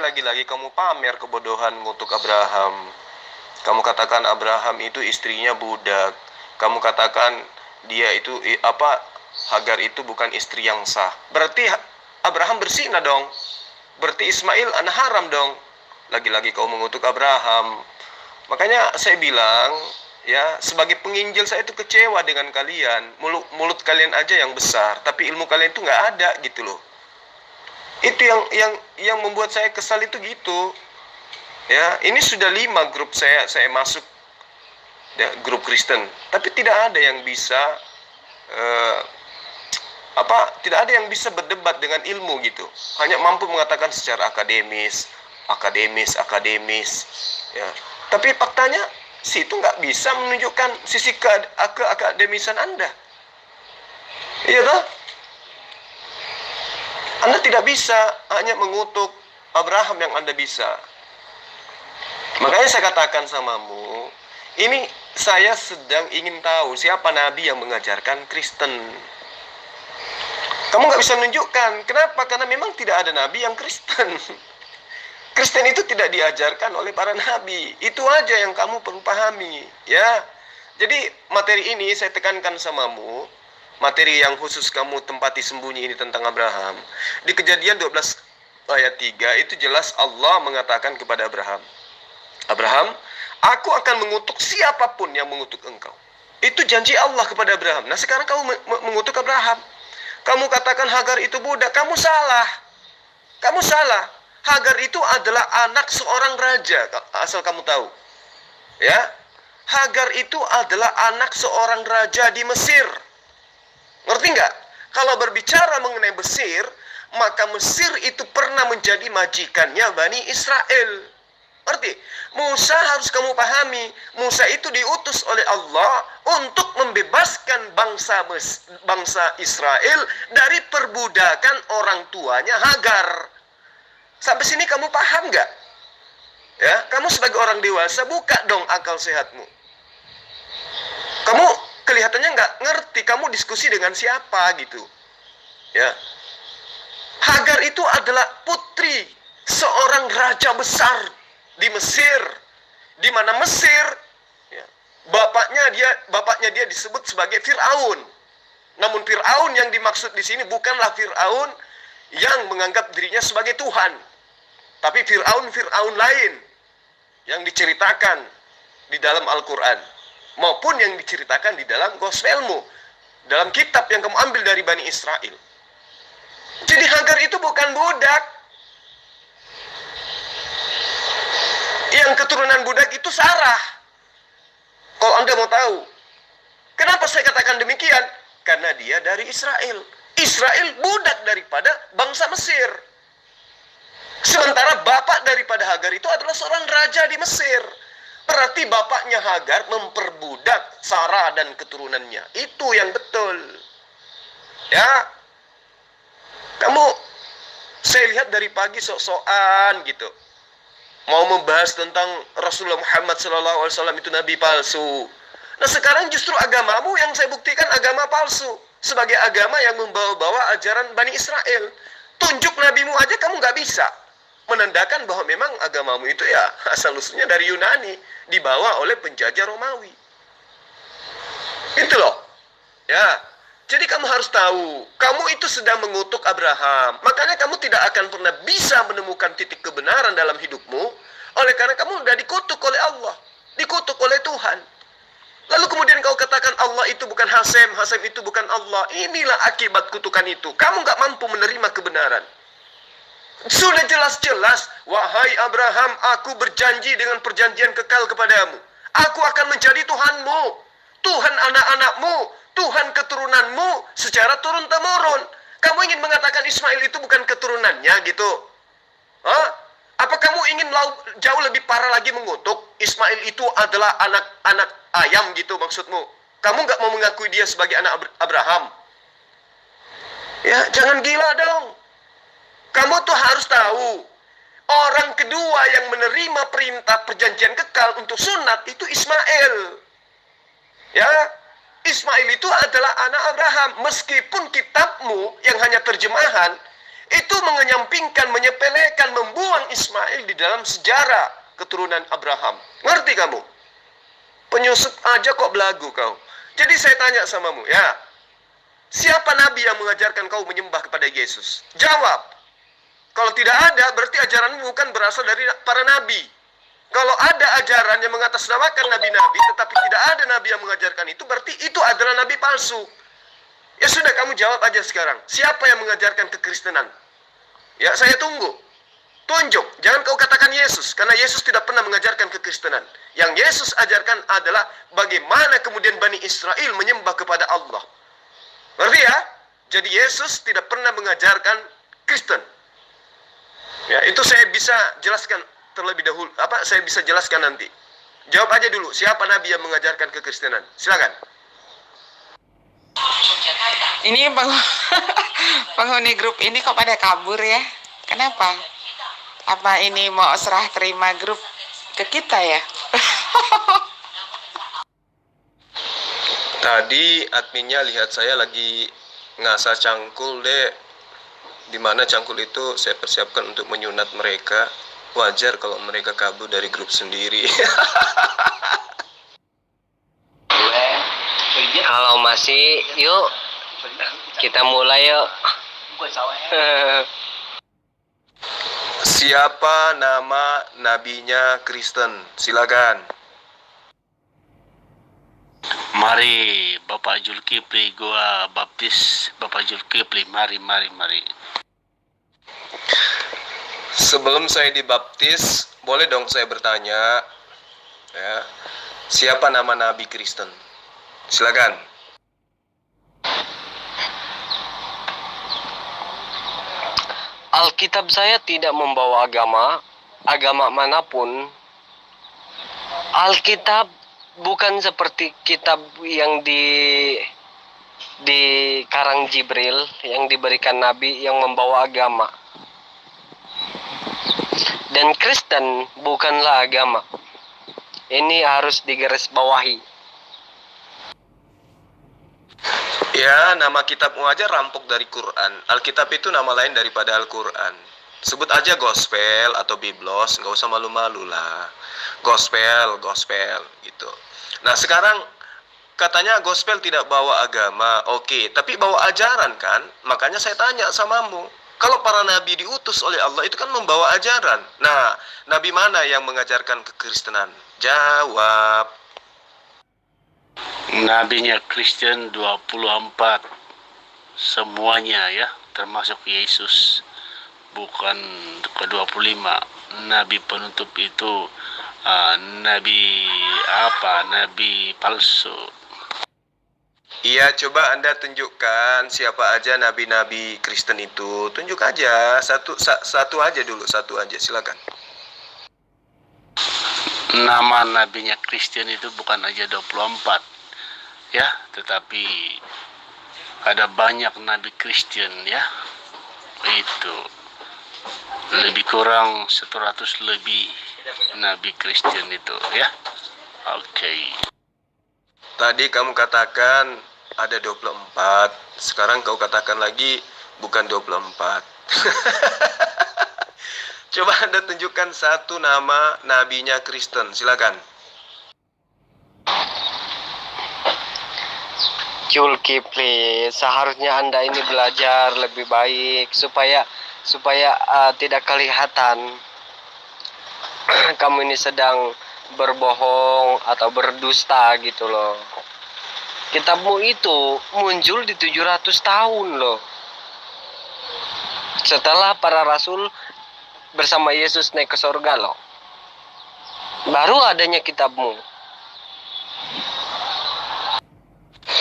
Lagi-lagi kamu pamer kebodohan mengutuk Abraham. Kamu katakan Abraham itu istrinya budak. Kamu katakan dia itu Hagar itu bukan istri yang sah. Berarti Abraham berzina dong. Berarti Ismail anak haram dong. Lagi-lagi kau mengutuk Abraham. Makanya saya bilang, ya, sebagai penginjil saya itu kecewa dengan kalian. Mulut kalian aja yang besar, tapi ilmu kalian itu nggak ada gitu loh. Itu yang membuat saya kesal itu gitu. Ya, ini sudah 5 grup saya masuk, ya, grup Kristen, tapi tidak ada yang bisa tidak ada yang bisa berdebat dengan ilmu gitu. Hanya mampu mengatakan secara akademis, ya. Tapi faktanya situ nggak bisa menunjukkan sisi keakademisan Anda. Iya toh? Anda tidak bisa hanya mengutuk Abraham yang Anda bisa. Makanya saya katakan samamu, ini saya sedang ingin tahu siapa nabi yang mengajarkan Kristen. Kamu nggak bisa menunjukkan. Kenapa? Karena memang tidak ada nabi yang Kristen. Kristen itu tidak diajarkan oleh para nabi. Itu aja yang kamu perlu pahami, ya. Jadi materi ini saya tekankan samamu, materi yang khusus kamu tempati sembunyi ini tentang Abraham. Di Kejadian 12 ayat 3 itu jelas Allah mengatakan kepada Abraham, Abraham, aku akan mengutuk siapapun yang mengutuk engkau. Itu janji Allah kepada Abraham. Nah sekarang kamu mengutuk Abraham. Kamu katakan Hagar itu budak. Kamu salah. Hagar itu adalah anak seorang raja. Asal kamu tahu. Ya. Hagar itu adalah anak seorang raja di Mesir. Ngerti nggak? Kalau berbicara mengenai Mesir, maka Mesir itu pernah menjadi majikannya Bani Israel. Ngerti? Musa harus kamu pahami, Musa itu diutus oleh Allah untuk membebaskan bangsa Israel dari perbudakan orang tuanya Hagar. Sampai sini kamu paham nggak? Ya, kamu sebagai orang dewasa buka dong akal sehatmu. Kamu kelihatannya nggak ngerti, kamu diskusi dengan siapa gitu. Ya, Hagar itu adalah putri seorang raja besar di Mesir, di mana Mesir, ya, bapaknya dia disebut sebagai Fir'aun. Namun Fir'aun yang dimaksud di sini bukanlah Fir'aun yang menganggap dirinya sebagai Tuhan, tapi Fir'aun lain yang diceritakan di dalam Al-Quran maupun yang diceritakan di dalam Gospelmu, dalam kitab yang kamu ambil dari Bani Israel. Jadi Hagar itu bukan budak. Yang keturunan budak itu Sarah. Kalau Anda mau tahu, kenapa saya katakan demikian? Karena dia dari Israel. Israel budak daripada bangsa Mesir. Sementara bapak daripada Hagar itu adalah seorang raja di Mesir. Berarti bapaknya Hagar memperbudak Sarah dan keturunannya. Itu yang betul. Ya. Saya lihat dari pagi sok-sokan gitu. Mau membahas tentang Rasulullah Muhammad SAW itu nabi palsu. Nah sekarang justru agamamu yang saya buktikan agama palsu. Sebagai agama yang membawa-bawa ajaran Bani Israel. Tunjuk nabimu aja kamu nggak bisa. menandakan bahwa memang agamamu itu ya asal-usulnya dari Yunani, dibawa oleh penjajah Romawi. Itu loh. Ya. Jadi kamu harus tahu, kamu itu sedang mengutuk Abraham. Makanya kamu tidak akan pernah bisa menemukan titik kebenaran dalam hidupmu, oleh karena kamu sudah dikutuk oleh Allah, dikutuk oleh Tuhan. Lalu kemudian kau katakan Allah itu bukan Hasem, Hasem itu bukan Allah. Inilah akibat kutukan itu. Kamu nggak mampu menerima kebenaran. Sudah jelas-jelas, wahai Abraham, aku berjanji dengan perjanjian kekal kepadamu. Aku akan menjadi Tuhanmu, Tuhan anak-anakmu, Tuhan keturunanmu secara turun-temurun. Kamu ingin mengatakan Ismail itu bukan keturunannya gitu? Hah? Apa kamu ingin jauh lebih parah lagi mengutuk Ismail itu adalah anak-anak ayam gitu maksudmu? Kamu nggak mau mengakui dia sebagai anak Abraham? Ya, jangan gila dong. Kamu tuh harus tahu, orang kedua yang menerima perintah perjanjian kekal untuk sunat itu Ismail. Ya, Ismail itu adalah anak Abraham. Meskipun kitabmu yang hanya terjemahan itu menyampingkan, menyepelekan, membuang Ismail di dalam sejarah keturunan Abraham. Ngerti kamu? Penyusup aja kok belagu kau. Jadi saya tanya samamu, ya, siapa nabi yang mengajarkan kau menyembah kepada Yesus? Jawab. Kalau tidak ada, berarti ajaranmu bukan berasal dari para nabi. Kalau ada ajaran yang mengatasnamakan nabi-nabi, tetapi tidak ada nabi yang mengajarkan itu, berarti itu adalah nabi palsu. Ya sudah, kamu jawab aja sekarang. Siapa yang mengajarkan kekristenan? Ya, saya tunggu. Tunjuk. Jangan kau katakan Yesus, karena Yesus tidak pernah mengajarkan kekristenan. Yang Yesus ajarkan adalah bagaimana kemudian Bani Israel menyembah kepada Allah. Ngerti ya? Jadi Yesus tidak pernah mengajarkan Kristen. Ya, itu saya bisa jelaskan terlebih dahulu. Saya bisa jelaskan nanti. Jawab aja dulu, siapa nabi yang mengajarkan kekristenan? Silakan. Ini penghuni grup ini kok pada kabur ya? Kenapa? Apa ini mau serah terima grup ke kita ya? Tadi adminnya lihat saya lagi ngasah cangkul deh. Dimana cangkul itu saya persiapkan untuk menyunat mereka. Wajar kalau mereka kabur dari grup sendiri. Kalau masih, yuk kita mulai yuk. Siapa nama nabinya Kristen? Silakan. Mari Bapak Zulkifli, gua baptis Bapak Zulkifli. Mari. Sebelum saya dibaptis, boleh dong saya bertanya, ya, siapa nama nabi Kristen? Silakan. Alkitab saya tidak membawa agama manapun. Alkitab bukan seperti kitab yang di karang Jibril yang diberikan nabi yang membawa agama. Dan Kristen bukanlah agama. Ini harus digarisbawahi. Ya, nama kitabmu aja rampok dari Quran. Alkitab itu nama lain daripada Al-Quran. Sebut aja gospel atau biblos, nggak usah malu-malu lah. Gospel gitu. Nah, sekarang katanya gospel tidak bawa agama. Oke, tapi bawa ajaran kan? Makanya saya tanya samamu. Kalau para nabi diutus oleh Allah itu kan membawa ajaran. Nah, nabi mana yang mengajarkan kekristenan? Jawab. Nabinya Kristen 24. Semuanya ya, termasuk Yesus. Bukan ke-25. Nabi penutup itu nabi palsu. Iya, coba Anda tunjukkan siapa aja nabi-nabi Kristen itu. Tunjuk aja, satu aja dulu, satu aja, silakan. Nama nabinya Kristen itu bukan aja 24. Ya, tetapi ada banyak nabi Kristen ya. Itu lebih kurang 100 lebih nabi Kristen itu ya. Oke. Tadi kamu katakan ada 24. Sekarang kau katakan lagi bukan 24. Coba Anda tunjukkan satu nama nabinya Kristen, silakan. Zulkifli, seharusnya Anda ini belajar lebih baik supaya tidak kelihatan kamu ini sedang berbohong atau berdusta gitu loh. Kitabmu itu muncul di 700 tahun loh. Setelah para rasul bersama Yesus naik ke surga loh. Baru adanya kitabmu.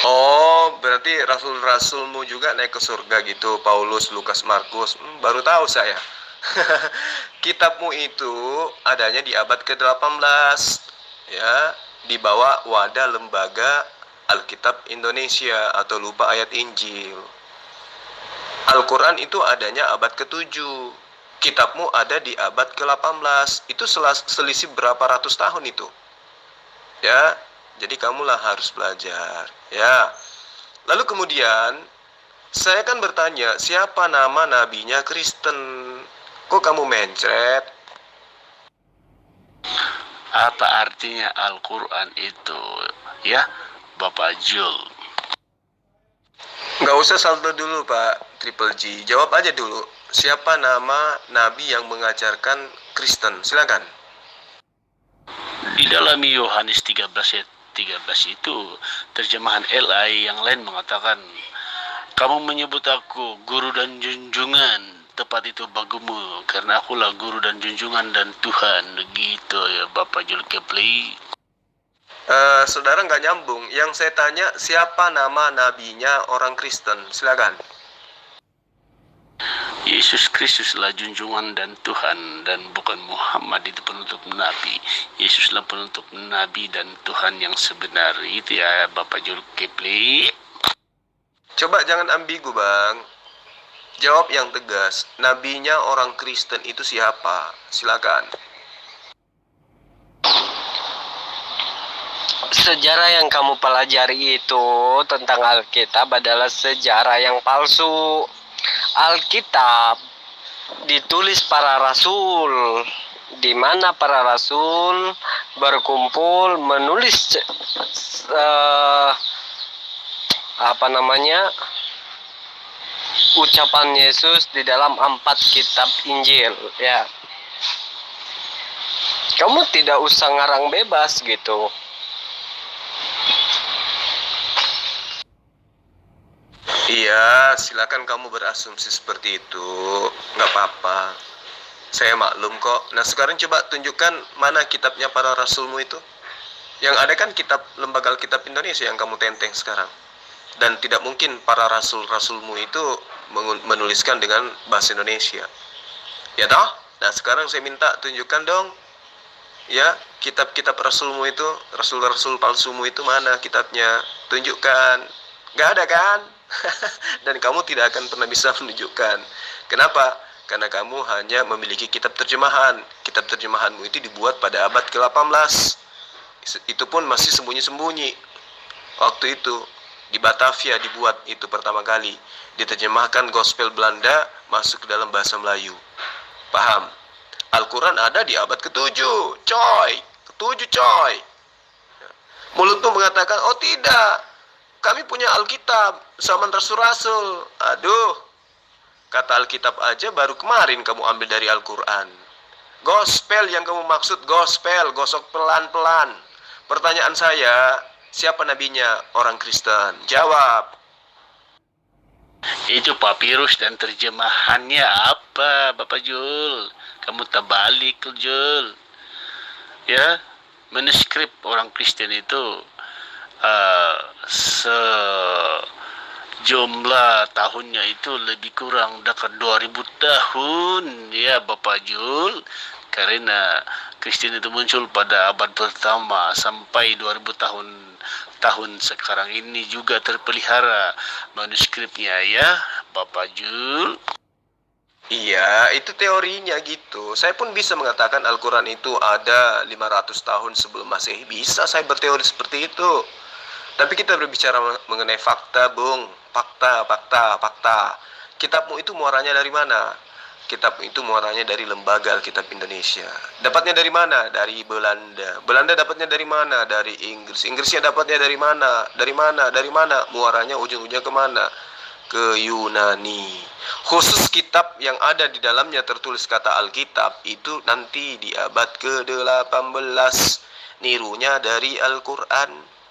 Oh, berarti rasul-rasulmu juga naik ke surga gitu, Paulus, Lukas, Markus. Baru tahu saya. Kitabmu itu adanya di abad ke-18, ya, di bawah wadah lembaga Alkitab Indonesia atau lupa ayat Injil. Al-Quran itu adanya abad ke-7. Kitabmu ada di abad ke-18. Itu selisih berapa ratus tahun itu. Ya, jadi kamulah harus belajar, ya. Lalu kemudian saya kan bertanya, siapa nama nabinya Kristen? Kok kamu mencret? Apa artinya Al-Quran itu, ya, Bapak Jul? Nggak usah saldo dulu, Pak Triple G. Jawab aja dulu. Siapa nama nabi yang mengajarkan Kristen? Silakan. Di dalam Yohanes 13 ayat 13 itu, terjemahan LI yang lain mengatakan, kamu menyebut aku guru dan junjungan, tepat itu bagimu, karena akulah guru dan junjungan dan Tuhan. Gitu ya Bapak Zulkifli. Saudara nggak nyambung. Yang saya tanya, siapa nama nabinya orang Kristen? Silakan. Yesus Kristuslah junjungan dan Tuhan, dan bukan Muhammad itu penutup nabi. Yesuslah penutup nabi dan Tuhan yang sebenar. Itu ya Bapak Zulkifli. Coba jangan ambigu, Bang. Jawab yang tegas. Nabinya orang Kristen itu siapa? Silakan. Sejarah yang kamu pelajari itu tentang Alkitab adalah sejarah yang palsu. Alkitab ditulis para rasul, di mana para rasul berkumpul menulis ucapan Yesus di dalam 4 kitab Injil, ya. Kamu tidak usah ngarang bebas gitu. Iya, silakan kamu berasumsi seperti itu. Nggak apa-apa. Saya maklum kok. Nah, sekarang coba tunjukkan mana kitabnya para rasulmu itu. Yang ada kan kitab Lembaga Alkitab Indonesia yang kamu tenteng sekarang. Dan tidak mungkin para rasul-rasulmu itu menuliskan dengan bahasa Indonesia. Ya toh? Nah, sekarang saya minta tunjukkan dong. Ya, kitab-kitab rasulmu itu, rasul-rasul palsumu itu mana kitabnya? Tunjukkan. Nggak ada kan? Dan kamu tidak akan pernah bisa menunjukkan. Kenapa? Karena kamu hanya memiliki kitab terjemahan. Kitab terjemahanmu itu dibuat pada abad ke-18. Itu pun masih sembunyi-sembunyi. Waktu itu di Batavia dibuat itu pertama kali. Diterjemahkan gospel Belanda masuk ke dalam bahasa Melayu. Paham? Al-Quran ada di abad ke-7. Coy, ke-7 coy. Mulutmu mengatakan, oh tidak, kami punya Alkitab, zaman Rasul-Rasul. Aduh, kata Alkitab aja baru kemarin kamu ambil dari Al-Quran. Gospel yang kamu maksud, gospel, gosok pelan-pelan. Pertanyaan saya, siapa nabinya orang Kristen? Jawab. Itu papirus dan terjemahannya apa, Bapak Jul? Kamu terbalik, Jul. Ya, manuskrip orang Kristen itu sejumlah tahunnya itu lebih kurang dekat 2000 tahun, ya Bapak Jul. Karena Kristen itu muncul pada abad pertama sampai 2000 tahun sekarang ini juga terpelihara manuskripnya, ya Bapak Jul. Iya, itu teorinya gitu. Saya pun bisa mengatakan Al-Quran itu ada 500 tahun sebelum Masehi. Bisa saya berteori seperti itu. Tapi kita berbicara mengenai fakta, Bung. Fakta. Kitabmu itu muaranya dari mana? kitab itu muaranya dari Lembaga Alkitab Indonesia. Dapatnya dari mana? Dari Belanda. Belanda dapatnya dari mana? Dari Inggris. Inggrisnya dapatnya dari mana? Dari mana? Dari mana? Muaranya ujung-ujungnya kemana? Ke Yunani. Khusus kitab yang ada di dalamnya tertulis kata Alkitab itu nanti di abad ke-18. Nirunya dari Al-Quran.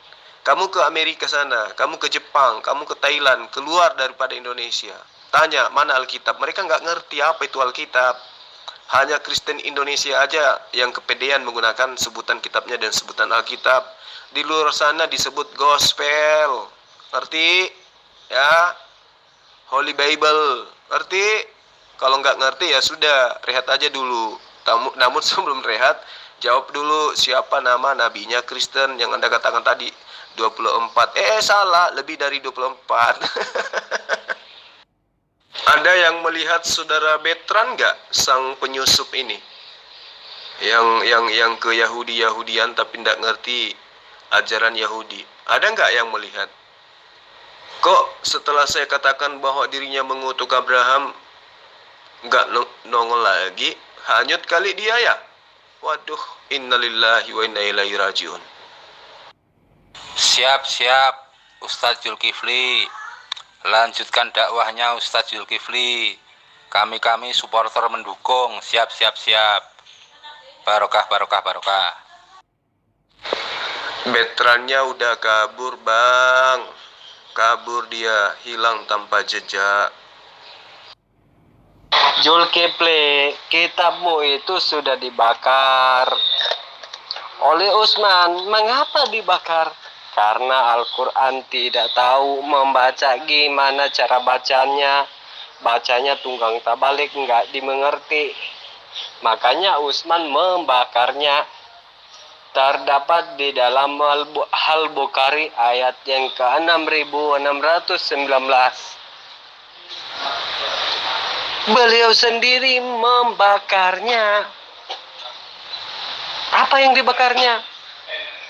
Kamu ke Amerika sana, kamu ke Jepang, kamu ke Thailand, keluar daripada Indonesia. Tanya, mana Alkitab? Mereka nggak ngerti apa itu Alkitab. Hanya Kristen Indonesia aja yang kepedean menggunakan sebutan kitabnya dan sebutan Alkitab. Di luar sana disebut gospel. Ngerti? Ya. Holy Bible. Ngerti? Kalau nggak ngerti ya sudah, rehat aja dulu. Namun sebelum rehat, jawab dulu siapa nama nabinya Kristen yang Anda katakan tadi. 24. Salah, lebih dari 24. Ada yang melihat saudara Bertrand nggak, sang penyusup ini, yang ke Yahudian tapi tidak ngerti ajaran Yahudi? Ada nggak yang melihat? Kok setelah saya katakan bahwa dirinya mengutuk Abraham, nggak nongol lagi? Hanyut kali dia ya? Waduh, innalillahi wa inna ilaihi rajiun. Siap, Ustadz Zulkifli. Lanjutkan dakwahnya Ustadz Zulkifli. Kami supporter mendukung. Siap. Barokah. Bertrandnya udah kabur, Bang. Kabur dia, hilang tanpa jejak. Zulkifli, kitabmu itu sudah dibakar oleh Utsman. Mengapa dibakar? Karena Al-Quran tidak tahu membaca, gimana cara bacanya. Bacanya tunggang tabalik, nggak dimengerti. Makanya Utsman membakarnya. Terdapat di dalam Al-Bukhari ayat yang ke-6619. Beliau sendiri membakarnya. Apa yang dibakarnya?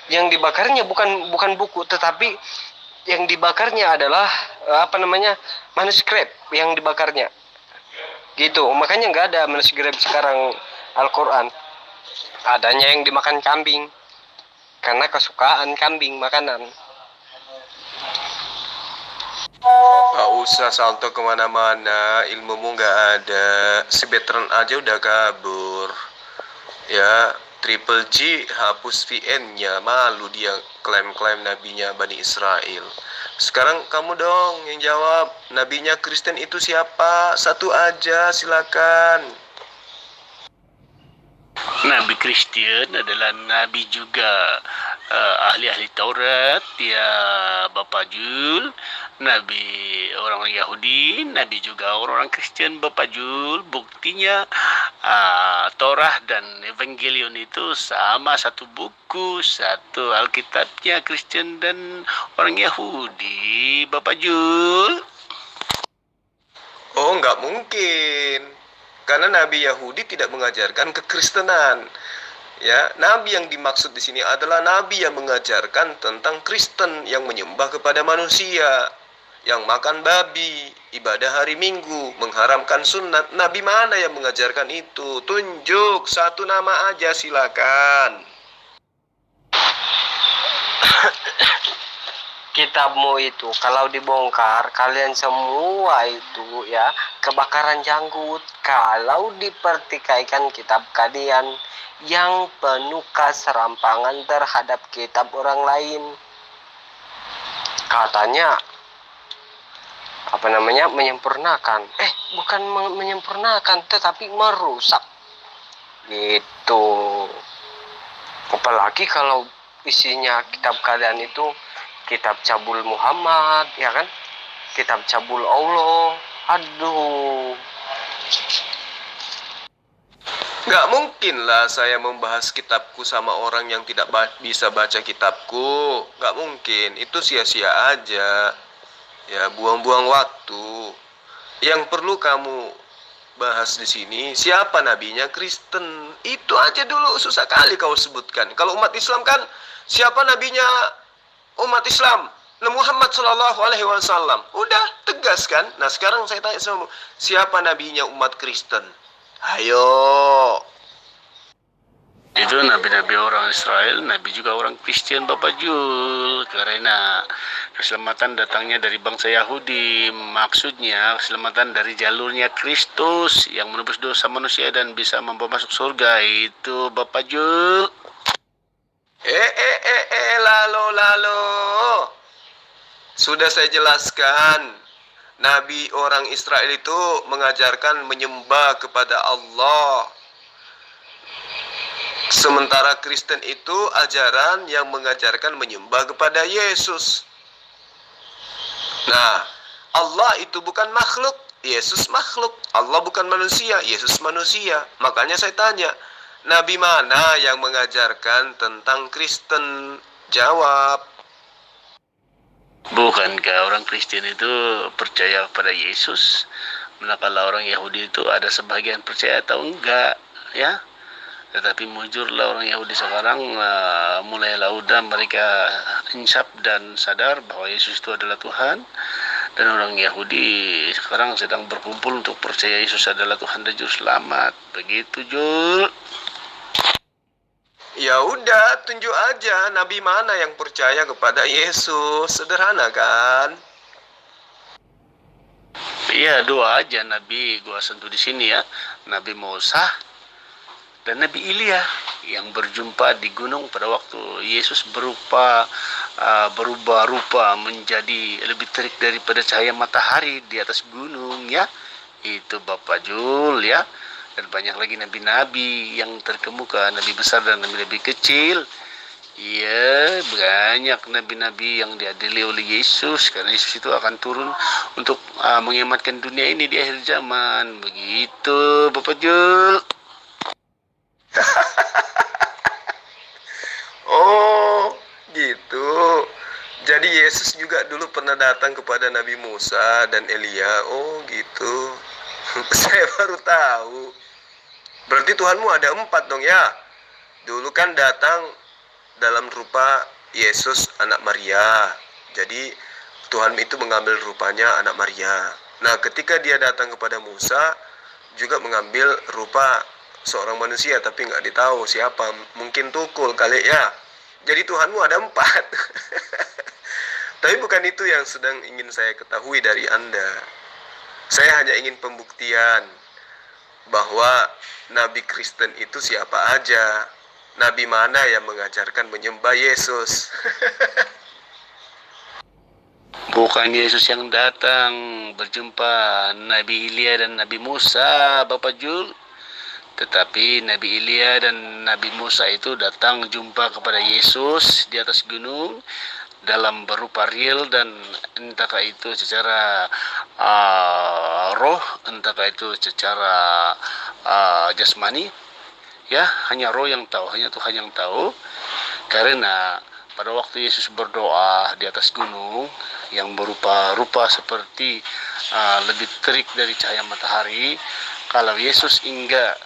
Yang dibakarnya bukan buku, tetapi yang dibakarnya adalah manuskrip yang dibakarnya. Gitu. Makanya nggak ada manuskrip sekarang Al-Quran. Adanya yang dimakan kambing. Karena kesukaan kambing makanan. Gak usah salto kemana-mana, ilmumu nggak ada. Si Bertrand aja udah kabur. Ya. Triple G hapus VN-nya, malu dia klaim-klaim nabinya Bani Israel. Sekarang kamu dong yang jawab, nabinya Kristen itu siapa? Satu aja, silakan. Nabi Kristen adalah nabi juga ahli-ahli Taurat, ya Bapak Jul. Nabi orang Yahudi, nabi juga orang Kristen, Bapak Jul. Buktinya Torah dan Evangelion itu sama, satu buku, satu Alkitabnya Kristen dan orang Yahudi, Bapak Jul. Oh, nggak mungkin. Karena Nabi Yahudi tidak mengajarkan kekristenan. Ya, nabi yang dimaksud di sini adalah nabi yang mengajarkan tentang Kristen yang menyembah kepada manusia, yang makan babi, ibadah hari Minggu, mengharamkan sunat. Nabi mana yang mengajarkan itu? Tunjuk satu nama aja, silakan. Kitabmu itu kalau dibongkar, kalian semua itu ya kebakaran janggut. Kalau dipertikaikan kitab kalian yang penuh keserampangan terhadap kitab orang lain, katanya menyempurnakan. Bukan menyempurnakan, tetapi merusak gitu. Apalagi kalau isinya kitab kalian itu kitab cabul Muhammad, ya kan? Kitab cabul Allah. Aduh. Nggak mungkin lah saya membahas kitabku sama orang yang tidak bisa baca kitabku. Nggak mungkin. Itu sia-sia aja. Ya, buang-buang waktu. Yang perlu kamu bahas di sini, siapa nabinya Kristen. Itu aja dulu, susah kali kau sebutkan. Kalau umat Islam kan, siapa nabinya umat Islam? Muhammad Shallallahu Alaihi Wasallam. Udah tegas kan? Nah sekarang saya tanya sama siapa nabinya umat Kristen? Ayo. Itu nabi-nabi orang Israel, nabi juga orang Kristen Bapak Jul. Karena keselamatan datangnya dari bangsa Yahudi. Maksudnya keselamatan dari jalurnya Kristus yang menebus dosa manusia dan bisa membawa masuk surga. Itu Bapak Jul. Lalu. Sudah saya jelaskan. Nabi orang Israel itu mengajarkan menyembah kepada Allah. Sementara Kristen itu ajaran yang mengajarkan menyembah kepada Yesus. Nah, Allah itu bukan makhluk, Yesus makhluk. Allah bukan manusia, Yesus manusia. Makanya saya tanya, nabi mana yang mengajarkan tentang Kristen? Jawab. Bukankah orang Kristen itu percaya pada Yesus? Manakala orang Yahudi itu ada sebagian percaya atau enggak, ya? Tetapi mujurlah orang Yahudi sekarang, mulailah udah mereka insaf dan sadar bahwa Yesus itu adalah Tuhan. Dan orang Yahudi sekarang sedang berkumpul untuk percaya Yesus adalah Tuhan dan Juru Selamat. Begitu, Jul. Ya udah, tunjuk aja nabi mana yang percaya kepada Yesus. Sederhana kan? Iya, dua aja nabi gua sentuh di sini ya. Nabi Musa dan Nabi Ilya yang berjumpa di gunung pada waktu Yesus berubah rupa menjadi lebih terik daripada cahaya matahari di atas gunung ya. Itu Bapak Jul ya. Dan banyak lagi nabi-nabi yang terkemuka, nabi besar dan nabi-nabi kecil. Iya, banyak nabi-nabi yang diadili oleh Yesus karena Yesus itu akan turun untuk mengematkan dunia ini di akhir zaman. Begitu Bapak Jul. Oh, gitu. Jadi Yesus juga dulu pernah datang kepada Nabi Musa dan Elia. Oh, gitu. Saya baru tahu. Berarti Tuhanmu ada 4 dong ya. Dulu kan datang dalam rupa Yesus anak Maria. Jadi Tuhan itu mengambil rupanya anak Maria. Nah, ketika dia datang kepada Musa juga mengambil rupa seorang manusia, tapi nggak ditahu siapa. Mungkin Tukul kali ya. Jadi Tuhanmu ada 4. Tapi bukan itu yang sedang ingin saya ketahui dari Anda. Saya hanya ingin pembuktian bahwa Nabi Kristen itu siapa aja. Nabi mana yang mengajarkan menyembah Yesus? Bukan Yesus yang datang berjumpa Nabi Ilya dan Nabi Musa, Bapak Jul. Tetapi Nabi Ilya dan Nabi Musa itu datang jumpa kepada Yesus di atas gunung dalam berupa real, dan entahkah itu secara roh, entahkah itu secara jasmani, ya hanya roh yang tahu, hanya Tuhan yang tahu. Karena pada waktu Yesus berdoa di atas gunung yang berupa rupa seperti lebih terik dari cahaya matahari, kalau Yesus enggak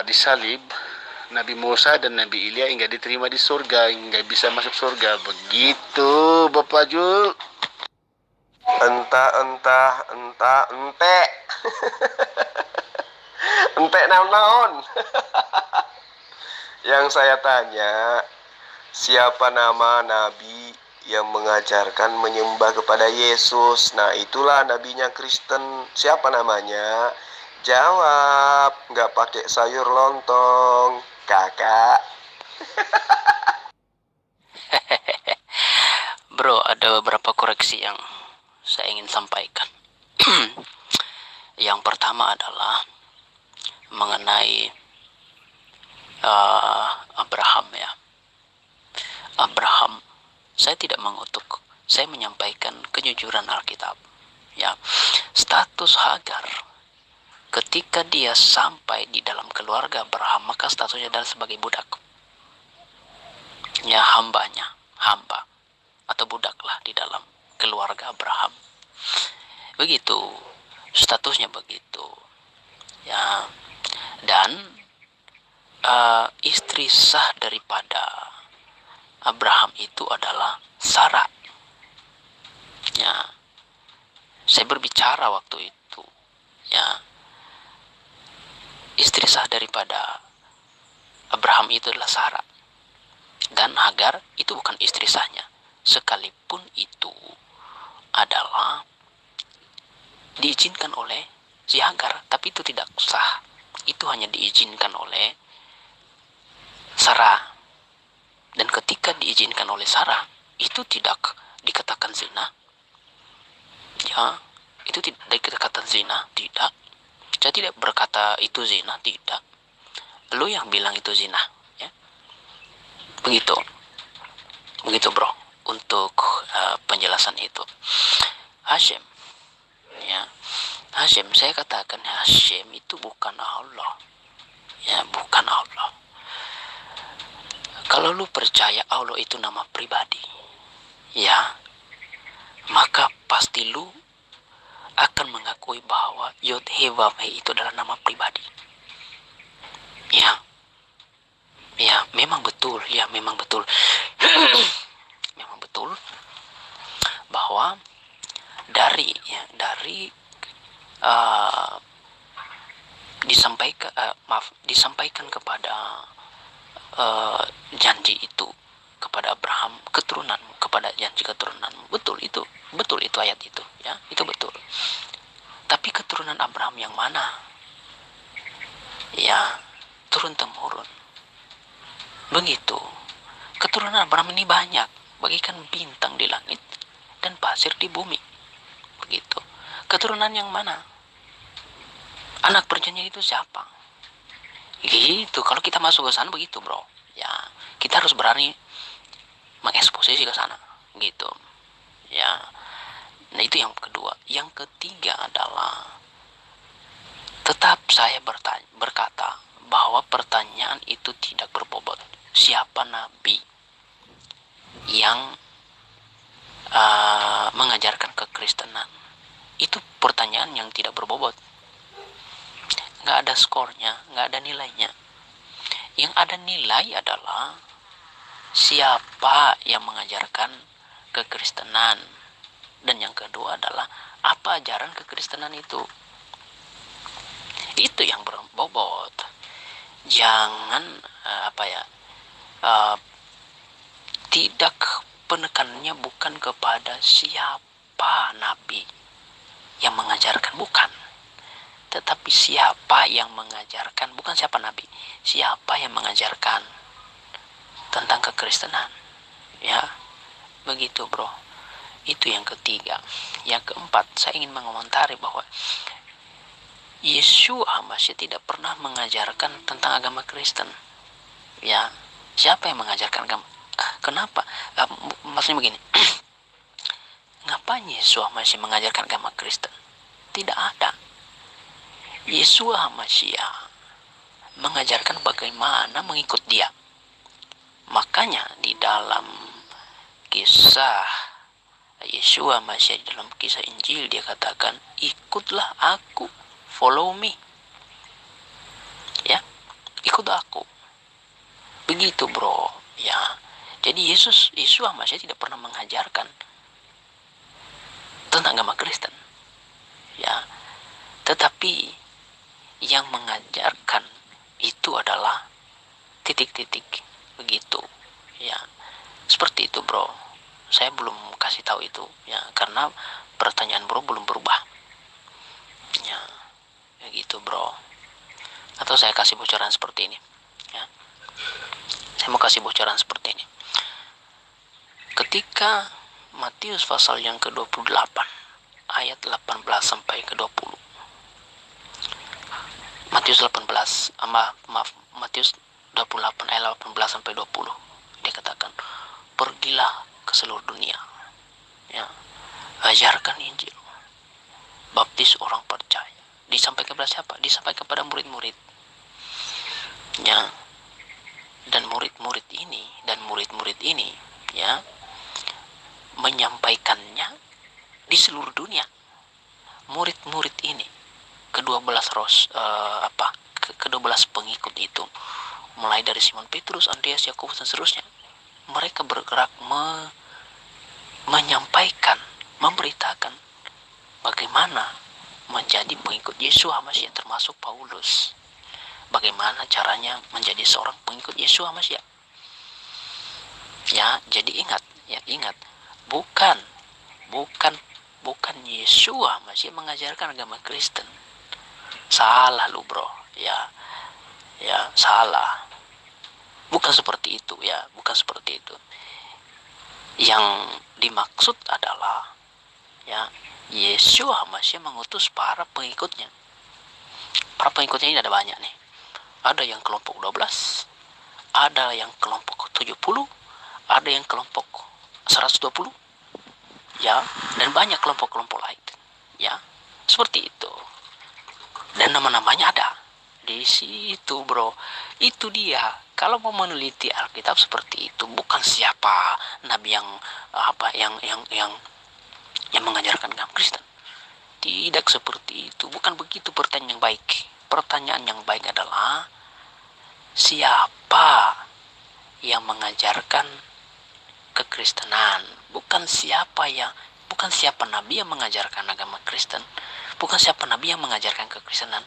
disalib, Nabi Musa dan Nabi Ilya enggak diterima di surga, enggak bisa masuk surga. Begitu Bapak Jul. Ente ente naon. Yang saya tanya, siapa nama nabi yang mengajarkan menyembah kepada Yesus? Nah, itulah nabinya Kristen. Siapa namanya? Jawab, nggak pakai sayur lontong, kakak. Bro, ada beberapa koreksi yang saya ingin sampaikan. Yang pertama adalah mengenai Abraham ya. Abraham, saya tidak mengutuk, saya menyampaikan kejujuran Alkitab. Ya, status Hagar ketika dia sampai di dalam keluarga Abraham, maka statusnya adalah sebagai budak. Ya, hamba atau budak lah di dalam keluarga Abraham. Begitu, statusnya begitu. Ya, dan istri sah daripada Abraham itu adalah Sarah. Ya, saya berbicara waktu itu, ya, istri sah daripada Abraham itu adalah Sarah, dan Hagar itu bukan istri sahnya, sekalipun itu adalah diizinkan oleh si Hagar, tapi itu tidak sah. Itu hanya diizinkan oleh Sarah, dan ketika diizinkan oleh Sarah itu tidak dikatakan zina. Ya, itu tidak dikatakan zina, tidak. Saya tidak berkata itu zina, tidak. Lu yang bilang itu zina, ya. Begitu bro, untuk penjelasan itu. Hashem, ya, Hashem, saya katakan Hashem itu bukan Allah, ya, bukan Allah. Kalau lu percaya Allah itu nama pribadi, ya, maka pasti lu akan mengakui bahwa Yod He Vav He itu adalah nama pribadi. Ya, memang betul, ya, memang betul. Memang betul bahwa dari disampaikan kepada janji itu kepada Abraham, keturunanmu, kepada janji keturunanmu. Betul itu ayat itu, ya, itu betul. Tapi keturunan Abraham yang mana? Ya, turun temurun. Begitu. Keturunan Abraham ini banyak, bagikan bintang di langit dan pasir di bumi. Begitu. Keturunan yang mana? Anak perjanjian itu siapa? Gitu. Kalau kita masuk ke sana begitu, bro. Ya, kita harus berani mengeksposisi ke sana, gitu. Ya. Nah, itu yang kedua. Yang ketiga adalah tetap saya berkata bahwa pertanyaan itu tidak berbobot. Siapa nabi yang mengajarkan kekristenan? Itu pertanyaan yang tidak berbobot. Nggak ada skornya, nggak ada nilainya. Yang ada nilai adalah siapa yang mengajarkan kekristenan, dan yang kedua adalah apa ajaran kekristenan itu. Itu yang berbobot. Jangan tidak, penekanannya bukan kepada siapa nabi yang mengajarkan, bukan, tetapi siapa yang mengajarkan, bukan siapa nabi, siapa yang mengajarkan tentang kekristenan, ya. Begitu, bro. Itu yang ketiga. Yang keempat, saya ingin mengomentari bahwa Yesus masih tidak pernah mengajarkan tentang agama Kristen, ya. Siapa yang mengajarkan agama? Kenapa? Maksudnya begini, ngapain Yesus masih mengajarkan agama Kristen? Tidak ada. Yesus masih mengajarkan bagaimana mengikut dia. Makanya di dalam kisah Yesus masih dalam kisah Injil dia katakan, ikutlah aku, follow me, ya, ikut aku. Begitu, bro, ya. Jadi Yesus masih tidak pernah mengajarkan tentang agama Kristen, ya. Tetapi yang mengajarkan itu adalah titik-titik, begitu, ya. Seperti itu, bro. Saya belum kasih tahu itu, ya, karena pertanyaan bro belum berubah, ya, gitu, bro. Atau saya kasih bocoran seperti ini, ya. Saya mau kasih bocoran seperti ini. Ketika Matius pasal yang ke-28 ayat 18 sampai ke-20. Matius 28 ayat 18 sampai 20. Dia katakan, pergilah ke seluruh dunia, ya, ajarkan Injil, baptis orang percaya. Disampaikan kepada siapa? Disampaikan kepada murid-murid, ya. Dan murid-murid ini, ya, menyampaikannya di seluruh dunia. Murid-murid ini, ke-12 pengikut itu, mulai dari Simon Petrus, Andreas, Yakobus dan seterusnya, mereka bergerak menyampaikan, memberitakan bagaimana menjadi pengikut Yesus HaMashiach, termasuk Paulus. Bagaimana caranya menjadi seorang pengikut Yesus HaMashiach. Ya, jadi ingat, bukan Yesus HaMashiach mengajarkan agama Kristen. Salah lu, bro. Ya, salah. Bukan seperti itu, ya, bukan seperti itu. Yang dimaksud adalah, ya, Yesus HaMashiach mengutus para pengikutnya. Para pengikutnya ini ada banyak nih. Ada yang kelompok 12, ada yang kelompok 70, ada yang kelompok 120, ya, dan banyak kelompok-kelompok lain, ya, seperti itu. Dan nama-namanya ada di situ, bro. Itu dia. Kalau mau meneliti Alkitab seperti itu, bukan siapa nabi yang mengajarkan agama Kristen. Tidak seperti itu. Bukan begitu pertanyaan yang baik. Pertanyaan yang baik adalah siapa yang mengajarkan kekristenan, bukan siapa nabi yang mengajarkan agama Kristen, bukan siapa nabi yang mengajarkan kekristenan.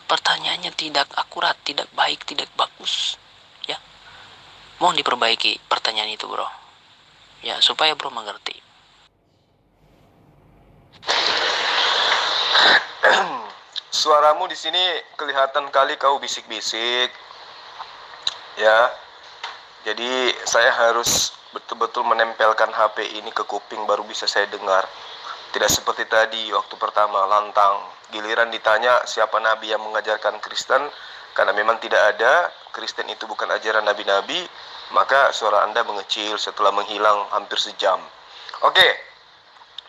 Pertanyaannya tidak akurat, tidak baik, tidak bagus, ya. Mohon diperbaiki pertanyaan itu, bro, ya, supaya bro mengerti. Suaramu di sini kelihatan kali kau bisik-bisik, ya. Jadi saya harus betul-betul menempelkan HP ini ke kuping baru bisa saya dengar. Tidak seperti tadi waktu pertama lantang. Giliran ditanya siapa nabi yang mengajarkan Kristen, karena memang tidak ada, Kristen itu bukan ajaran nabi-nabi, maka suara Anda mengecil setelah menghilang hampir sejam. Oke,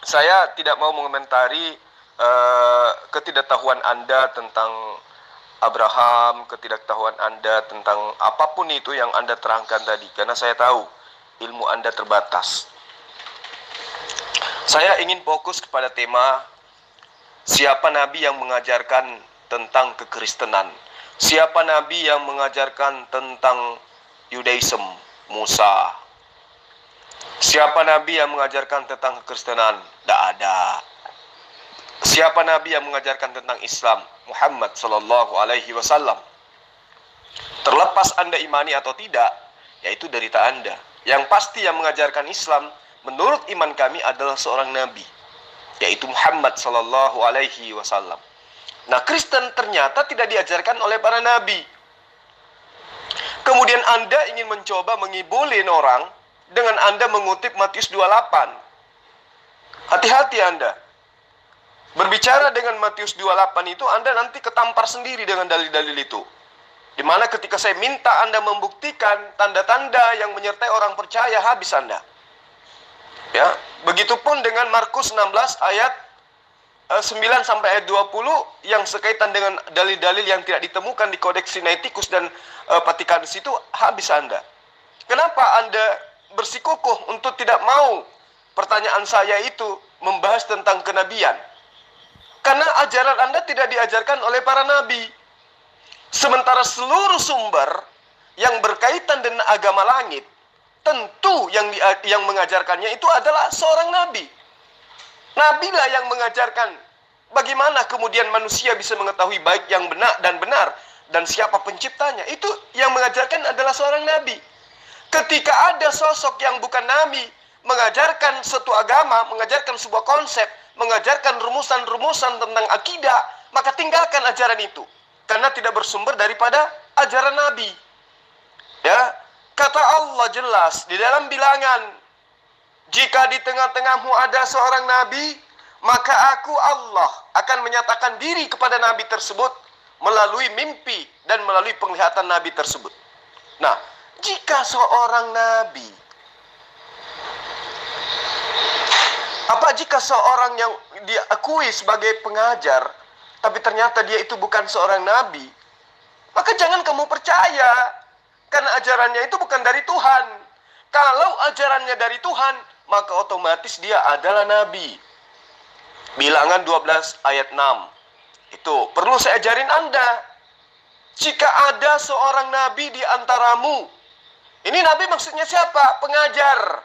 saya tidak mau mengomentari ketidaktahuan Anda tentang Abraham, ketidaktahuan Anda tentang apapun itu yang Anda terangkan tadi, karena saya tahu ilmu Anda terbatas. Saya ingin fokus kepada tema siapa nabi yang mengajarkan tentang kekristenan. Siapa nabi yang mengajarkan tentang Yudaism? Musa. Siapa nabi yang mengajarkan tentang kekristenan? Tidak ada. Siapa nabi yang mengajarkan tentang Islam? Muhammad sallallahu alaihi wasallam. Terlepas Anda imani atau tidak, yaitu derita Anda. Yang pasti yang mengajarkan Islam menurut iman kami adalah seorang nabi, yaitu Muhammad sallallahu alaihi wasallam. Nah, Kristen ternyata tidak diajarkan oleh para nabi. Kemudian Anda ingin mencoba mengibulin orang dengan Anda mengutip Matius 28. Hati-hati Anda. Berbicara dengan Matius 28 itu, Anda nanti ketampar sendiri dengan dalil-dalil itu. Dimana ketika saya minta Anda membuktikan tanda-tanda yang menyertai orang percaya, habis Anda. Ya, begitupun dengan Markus 16 ayat 9 sampai ayat 20 yang sekaitan dengan dalil-dalil yang tidak ditemukan di Kodeks Sinaiticus dan Vatikanus itu, habis Anda. Kenapa Anda bersikukuh untuk tidak mau pertanyaan saya itu membahas tentang kenabian? Karena ajaran Anda tidak diajarkan oleh para nabi. Sementara seluruh sumber yang berkaitan dengan agama langit, tentu yang mengajarkannya itu adalah seorang nabi. Nabilah yang mengajarkan bagaimana kemudian manusia bisa mengetahui baik yang benar dan siapa penciptanya. Itu yang mengajarkan adalah seorang nabi. Ketika ada sosok yang bukan nabi mengajarkan suatu agama, mengajarkan sebuah konsep, mengajarkan rumusan-rumusan tentang akidah, maka tinggalkan ajaran itu. Karena tidak bersumber daripada ajaran Nabi. Ya, kata Allah jelas di dalam bilangan, jika di tengah-tengahmu ada seorang Nabi, maka aku Allah akan menyatakan diri kepada Nabi tersebut melalui mimpi dan melalui penglihatan Nabi tersebut. Nah, jika seorang Nabi, jika seorang yang diakui sebagai pengajar, tapi ternyata dia itu bukan seorang nabi, maka jangan kamu percaya, karena ajarannya itu bukan dari Tuhan. Kalau ajarannya dari Tuhan, maka otomatis dia adalah nabi. Bilangan 12 ayat 6. Itu perlu saya ajarin Anda. Jika ada seorang nabi di antaramu, ini nabi maksudnya siapa? Pengajar.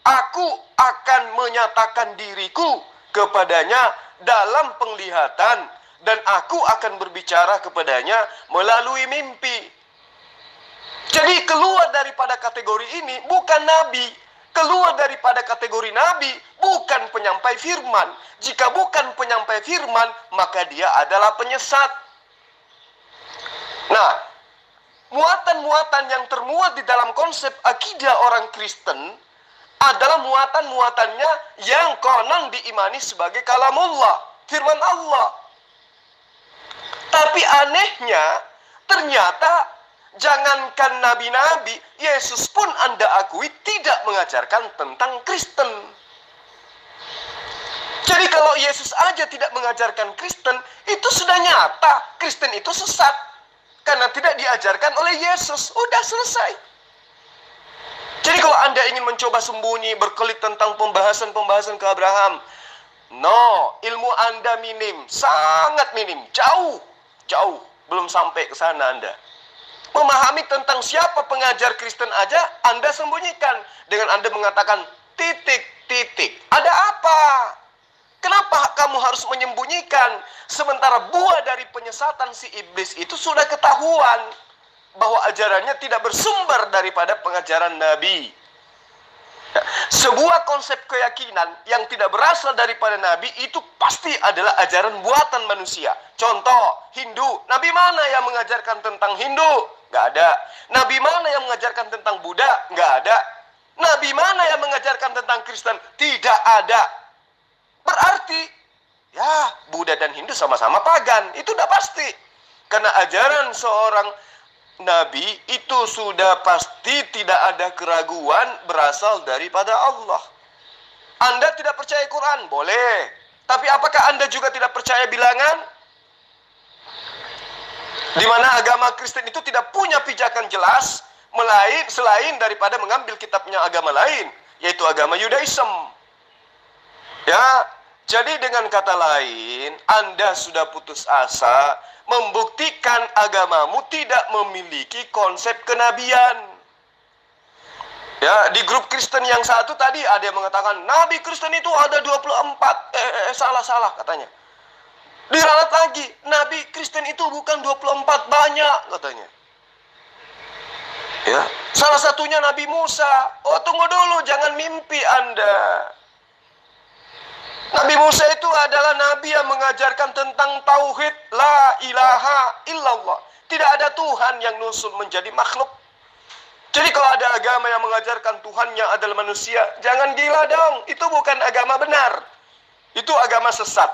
Aku akan menyatakan diriku kepadanya dalam penglihatan, dan aku akan berbicara kepadanya melalui mimpi. Jadi keluar daripada kategori ini bukan nabi. Keluar daripada kategori nabi bukan penyampai firman. Jika bukan penyampai firman, maka dia adalah penyesat. Nah, muatan-muatan yang termuat di dalam konsep akidah orang Kristen adalah muatan-muatannya yang konon diimani sebagai kalamullah, firman Allah. Tapi anehnya, ternyata jangankan nabi-nabi, Yesus pun Anda akui tidak mengajarkan tentang Kristen. Jadi kalau Yesus aja tidak mengajarkan Kristen, itu sudah nyata Kristen itu sesat. Karena tidak diajarkan oleh Yesus. Udah selesai. Jadi kalau Anda ingin mencoba sembunyi, berkelit tentang pembahasan-pembahasan ke Abraham, no, ilmu Anda minim, sangat minim, jauh, belum sampai ke sana Anda. Memahami tentang siapa pengajar Kristen aja Anda sembunyikan dengan Anda mengatakan titik. Ada apa? Kenapa kamu harus menyembunyikan? Sementara buah dari penyesatan si iblis itu sudah ketahuan bahwa ajarannya tidak bersumber daripada pengajaran Nabi. Ya, sebuah konsep keyakinan yang tidak berasal daripada Nabi itu pasti adalah ajaran buatan manusia. Contoh, Hindu. Nabi mana yang mengajarkan tentang Hindu? Nggak ada. Nabi mana yang mengajarkan tentang Buddha? Nggak ada. Nabi mana yang mengajarkan tentang Kristen? Tidak ada. Berarti, ya, Buddha dan Hindu sama-sama pagan. Itu udah pasti. Karena ajaran seorang Nabi itu sudah pasti tidak ada keraguan berasal daripada Allah. Anda tidak percaya Quran? Boleh. Tapi apakah Anda juga tidak percaya bilangan? Di mana agama Kristen itu tidak punya pijakan jelas selain daripada mengambil kitabnya agama lain, yaitu agama Yudaism. Ya, jadi dengan kata lain, Anda sudah putus asa membuktikan agamamu tidak memiliki konsep kenabian. Ya, di grup Kristen yang satu tadi ada yang mengatakan Nabi Kristen itu ada 24. Salah katanya. Diralat lagi, Nabi Kristen itu bukan 24, banyak katanya. Ya, salah satunya Nabi Musa. Oh, tunggu dulu, jangan mimpi Anda. Nabi Musa itu adalah nabi yang mengajarkan tentang tauhid, la ilaha illallah. Tidak ada Tuhan yang nusul menjadi makhluk. Jadi kalau ada agama yang mengajarkan Tuhannya adalah manusia, jangan gila dong. Itu bukan agama benar. Itu agama sesat.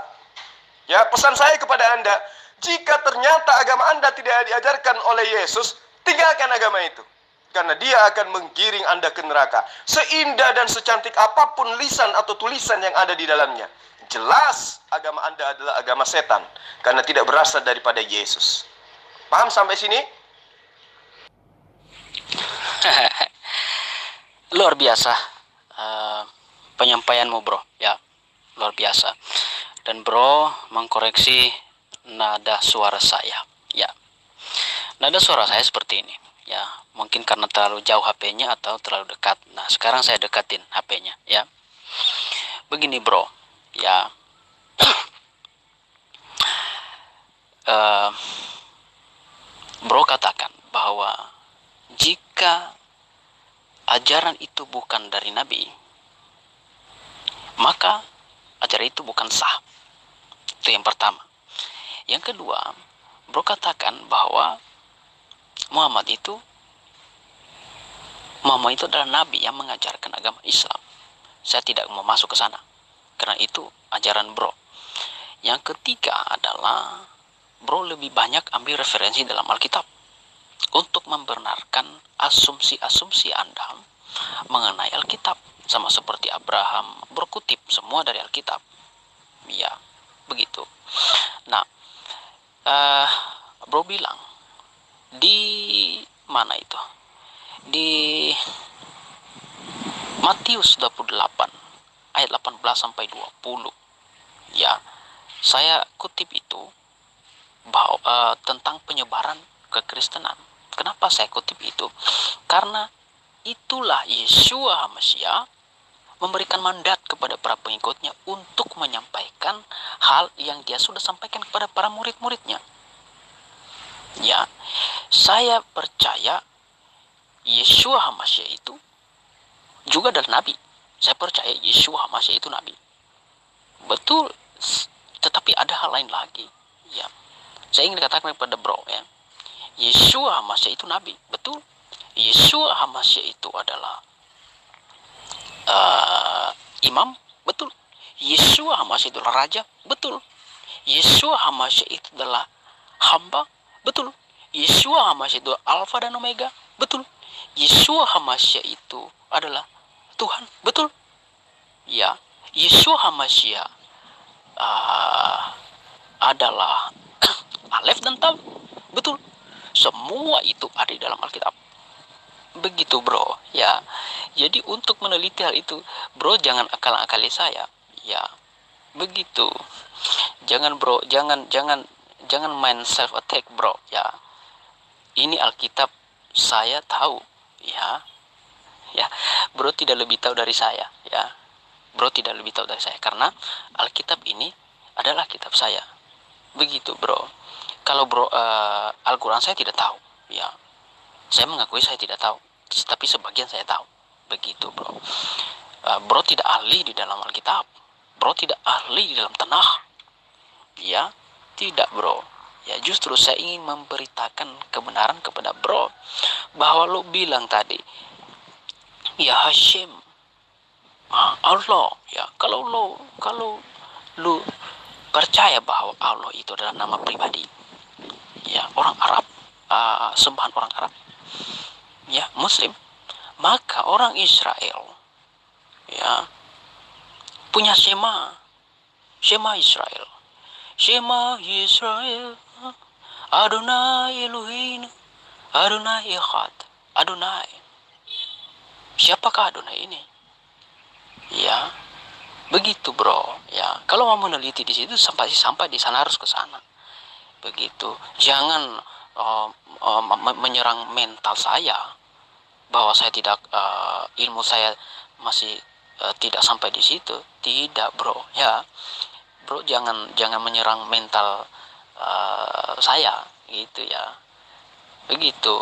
Ya, pesan saya kepada Anda, jika ternyata agama Anda tidak diajarkan oleh Yesus, tinggalkan agama itu. Karena dia akan menggiring Anda ke neraka. Seindah dan secantik apapun lisan atau tulisan yang ada di dalamnya, jelas agama Anda adalah agama setan. Karena tidak berasal daripada Yesus. Paham sampai sini? Luar biasa penyampaianmu, bro. Ya, luar biasa. Dan bro mengkoreksi nada suara saya. Ya, nada suara saya seperti ini. Ya, mungkin karena terlalu jauh HP-nya atau terlalu dekat. Nah, sekarang saya dekatin HP-nya, ya. Begini, bro. Ya. Bro katakan bahwa jika ajaran itu bukan dari Nabi, maka ajaran itu bukan sah. Itu yang pertama. Yang kedua, bro katakan bahwa Muhammad itu adalah nabi yang mengajarkan agama Islam. Saya tidak mau masuk ke sana karena itu ajaran bro. Yang ketiga adalah bro lebih banyak ambil referensi dalam Alkitab untuk membenarkan asumsi-asumsi Anda mengenai Alkitab. Sama seperti Abraham berkutip semua dari Alkitab. Ya, begitu. Nah, bro bilang di mana itu? Di Matius 28 ayat 18 sampai 20. Ya, saya kutip itu bahwa tentang penyebaran kekristenan. Kenapa saya kutip itu? Karena itulah Yeshua HaMashiach memberikan mandat kepada para pengikutnya untuk menyampaikan hal yang dia sudah sampaikan kepada para murid-muridnya. Ya, saya percaya Yeshua HaMashiach itu juga adalah nabi. Saya percaya Yeshua HaMashiach itu nabi. Betul, tetapi ada hal lain lagi. Ya, saya ingin katakan kepada bro, ya, Yeshua HaMashiach itu nabi, betul. Yeshua HaMashiach itu adalah imam, betul. Yeshua HaMashiach itu adalah raja, betul. Yeshua HaMashiach itu adalah hamba, betul. Yeshua HaMashiach itu Alfa dan Omega, betul. Yeshua HaMashiach itu adalah Tuhan, betul. Ya, Yeshua HaMashiach adalah Alef dan Taw, betul. Semua itu ada di dalam Alkitab. Begitu bro, ya. Jadi untuk meneliti hal itu, bro jangan akal-akali saya, ya. Begitu. Jangan bro, jangan main self attack bro, ya. Ini Alkitab saya tahu, ya. Ya, bro tidak lebih tahu dari saya, ya. Bro tidak lebih tahu dari saya karena Alkitab ini adalah kitab saya. Begitu bro. Kalau bro Al-Quran saya tidak tahu, ya. Saya mengakui saya tidak tahu, tapi sebagian saya tahu. Begitu bro. Bro tidak ahli di dalam Alkitab. Bro tidak ahli di dalam Tanakh. Ya, tidak bro. Ya, justru saya ingin memberitakan kebenaran kepada bro bahwa lo bilang tadi, ya Hashem, Allah, ya. Kalau lu percaya bahwa Allah itu adalah nama pribadi, ya, orang Arab, sembahan orang Arab, ya, Muslim, maka orang Israel, ya, punya Shema Israel, Shema Israel, Adonai Elohim, Adonai Echad, Adonai. Siapakah Adonai ini? Ya, begitu bro. Ya, kalau mau meneliti di situ sampai di sana harus ke sana. Begitu. Jangan menyerang mental saya bahwa saya tidak ilmu saya masih tidak sampai di situ. Tidak bro. Ya, bro jangan menyerang mental saya, gitu ya. Begitu.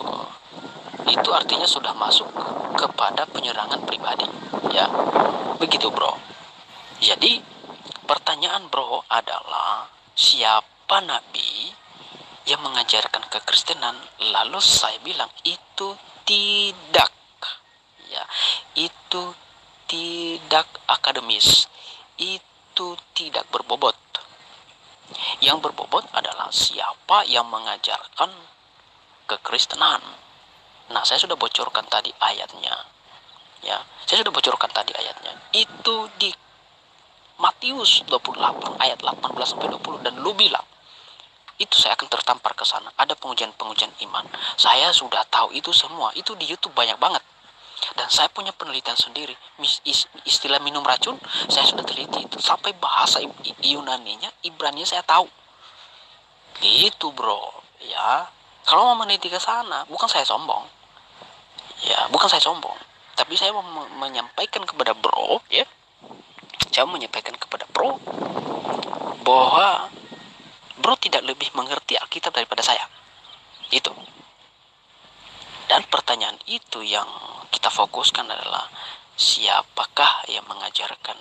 Itu artinya sudah masuk kepada penyerangan pribadi, ya. Begitu bro. Jadi pertanyaan bro adalah siapa nabi yang mengajarkan kekristenan? Lalu saya bilang itu tidak, ya, itu tidak akademis, itu tidak berbobot. Yang berbobot adalah siapa yang mengajarkan kekristenan. Nah, saya sudah bocorkan tadi ayatnya. Ya, saya sudah bocorkan tadi ayatnya. Itu di Matius 28 ayat 18 sampai 20 dan lu bilang itu saya akan tertampar ke sana. Ada pengujian-pengujian iman. Saya sudah tahu itu semua. Itu di YouTube banyak banget. Dan saya punya penelitian sendiri. Istilah minum racun saya sudah teliti itu sampai bahasa Yunaninya, Ibrani saya tahu. Gitu, bro. Ya. Kalau mau meneliti ke sana, bukan saya sombong. Ya, bukan saya sombong. Tapi saya mau menyampaikan kepada bro, ya. Saya mau menyampaikan kepada bro bahwa bro tidak lebih mengerti Alkitab daripada saya. Itu. Dan pertanyaan itu yang kita fokuskan adalah siapakah yang mengajarkan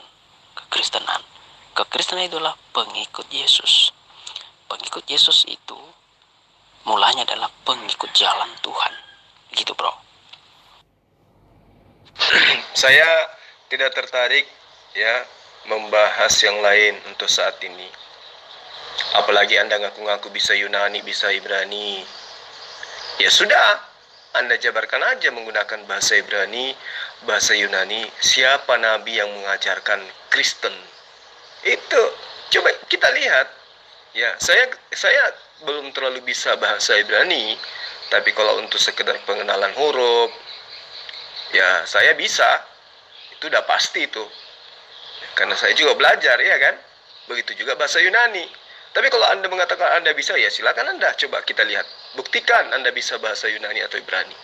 kekristenan? Kekristenan itulah pengikut Yesus. Pengikut Yesus itu mulanya adalah pengikut jalan Tuhan. Gitu bro. Saya tidak tertarik ya membahas yang lain untuk saat ini. Apalagi Anda ngaku-ngaku bisa Yunani, bisa Ibrani. Ya sudah, Anda jabarkan aja menggunakan bahasa Ibrani, bahasa Yunani. Siapa nabi yang mengajarkan Kristen? Itu coba kita lihat. Ya, saya belum terlalu bisa bahasa Ibrani, tapi kalau untuk sekedar pengenalan huruf, ya saya bisa. Itu udah pasti itu. Karena saya juga belajar, ya kan? Begitu juga bahasa Yunani. Tapi kalau Anda mengatakan Anda bisa, ya silakan Anda coba kita lihat. Buktikan Anda bisa bahasa Yunani atau Ibrani.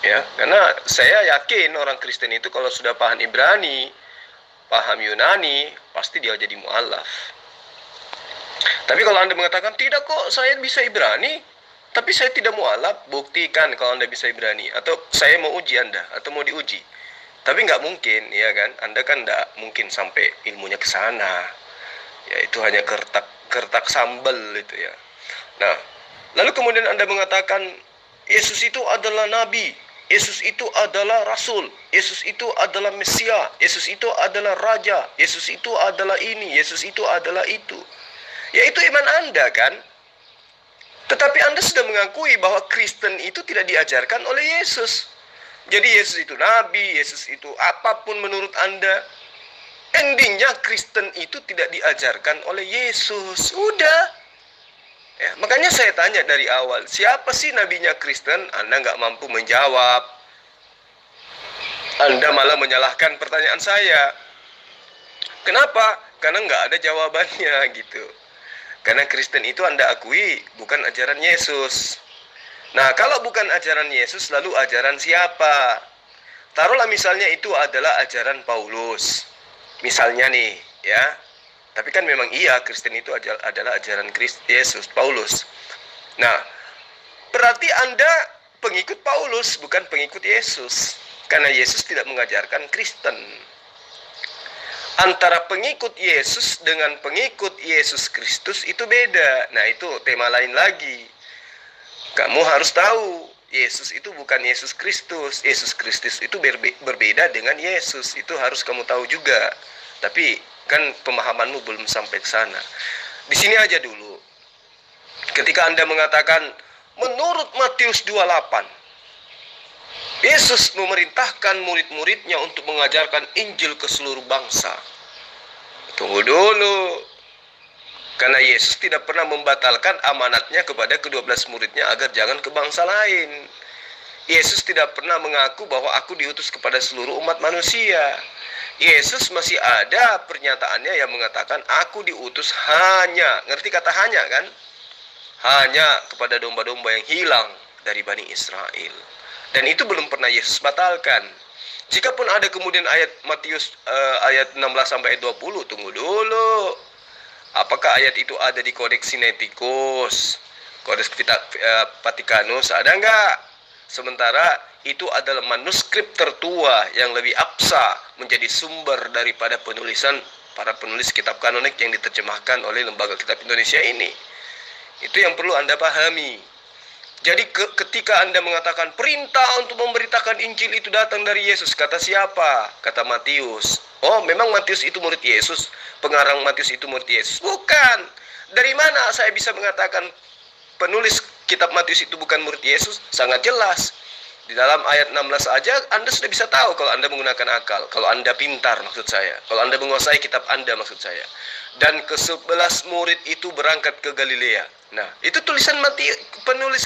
Ya, karena saya yakin orang Kristen itu kalau sudah paham Ibrani, paham Yunani, pasti dia jadi mu'alaf. Tapi kalau Anda mengatakan, tidak kok, saya bisa Ibrani, tapi saya tidak mu'alaf, buktikan kalau Anda bisa Ibrani. Atau saya mau uji Anda, atau mau diuji. Tapi nggak mungkin, ya kan? Anda kan nggak mungkin sampai ilmunya ke sana. Ya, itu hanya kertak sambal itu ya. Nah, lalu kemudian Anda mengatakan, Yesus itu adalah nabi, Yesus itu adalah rasul, Yesus itu adalah Mesia, Yesus itu adalah raja, Yesus itu adalah ini, Yesus itu adalah itu. Ya, itu iman Anda kan? Tetapi Anda sudah mengakui bahwa Kristen itu tidak diajarkan oleh Yesus. Jadi Yesus itu nabi, Yesus itu apapun menurut Anda. Endingnya Kristen itu tidak diajarkan oleh Yesus. Udah. Ya, makanya saya tanya dari awal, siapa sih nabinya Kristen? Anda nggak mampu menjawab. Anda malah menyalahkan pertanyaan saya. Kenapa? Karena nggak ada jawabannya gitu. Karena Kristen itu Anda akui bukan ajaran Yesus. Nah, kalau bukan ajaran Yesus, lalu ajaran siapa? Taruhlah misalnya itu adalah ajaran Paulus. Misalnya nih, ya. Tapi kan memang iya, Kristen itu adalah ajaran Yesus, Paulus. Nah, berarti Anda pengikut Paulus, bukan pengikut Yesus. Karena Yesus tidak mengajarkan Kristen. Antara pengikut Yesus dengan pengikut Yesus Kristus itu beda. Nah, itu tema lain lagi. Kamu harus tahu, Yesus itu bukan Yesus Kristus. Yesus Kristus itu berbeda dengan Yesus. Itu harus kamu tahu juga. Tapi kan pemahamanmu belum sampai ke sana. Di sini aja dulu. Ketika Anda mengatakan menurut Matius 28, Yesus memerintahkan murid-muridnya untuk mengajarkan Injil ke seluruh bangsa. Tunggu dulu. Karena Yesus tidak pernah membatalkan amanatnya kepada ke-12 muridnya agar jangan ke bangsa lain. Yesus tidak pernah mengaku bahwa aku diutus kepada seluruh umat manusia. Yesus masih ada pernyataannya yang mengatakan aku diutus hanya, ngerti kata hanya kan? Hanya kepada domba-domba yang hilang dari Bani Israel. Dan itu belum pernah Yesus batalkan. Jikapun ada kemudian ayat Matius ayat 16 sampai 20, tunggu dulu. Apakah ayat itu ada di Kodeks Sinaiticus, Kodeks Vatikanus, ada enggak? Sementara itu adalah manuskrip tertua yang lebih absa menjadi sumber daripada penulisan para penulis kitab kanonik yang diterjemahkan oleh Lembaga Kitab Indonesia ini. Itu yang perlu Anda pahami. Jadi ketika Anda mengatakan perintah untuk memberitakan Injil itu datang dari Yesus, kata siapa? Kata Matius. Oh, memang Matius itu murid Yesus? Pengarang Matius itu murid Yesus? Bukan. Dari mana saya bisa mengatakan penulis kitab Matius itu bukan murid Yesus? Sangat jelas. Di dalam ayat 16 aja Anda sudah bisa tahu kalau Anda menggunakan akal. Kalau Anda pintar maksud saya. Kalau Anda menguasai kitab Anda maksud saya. Dan ke-11 murid itu berangkat ke Galilea. Nah, itu tulisan penulis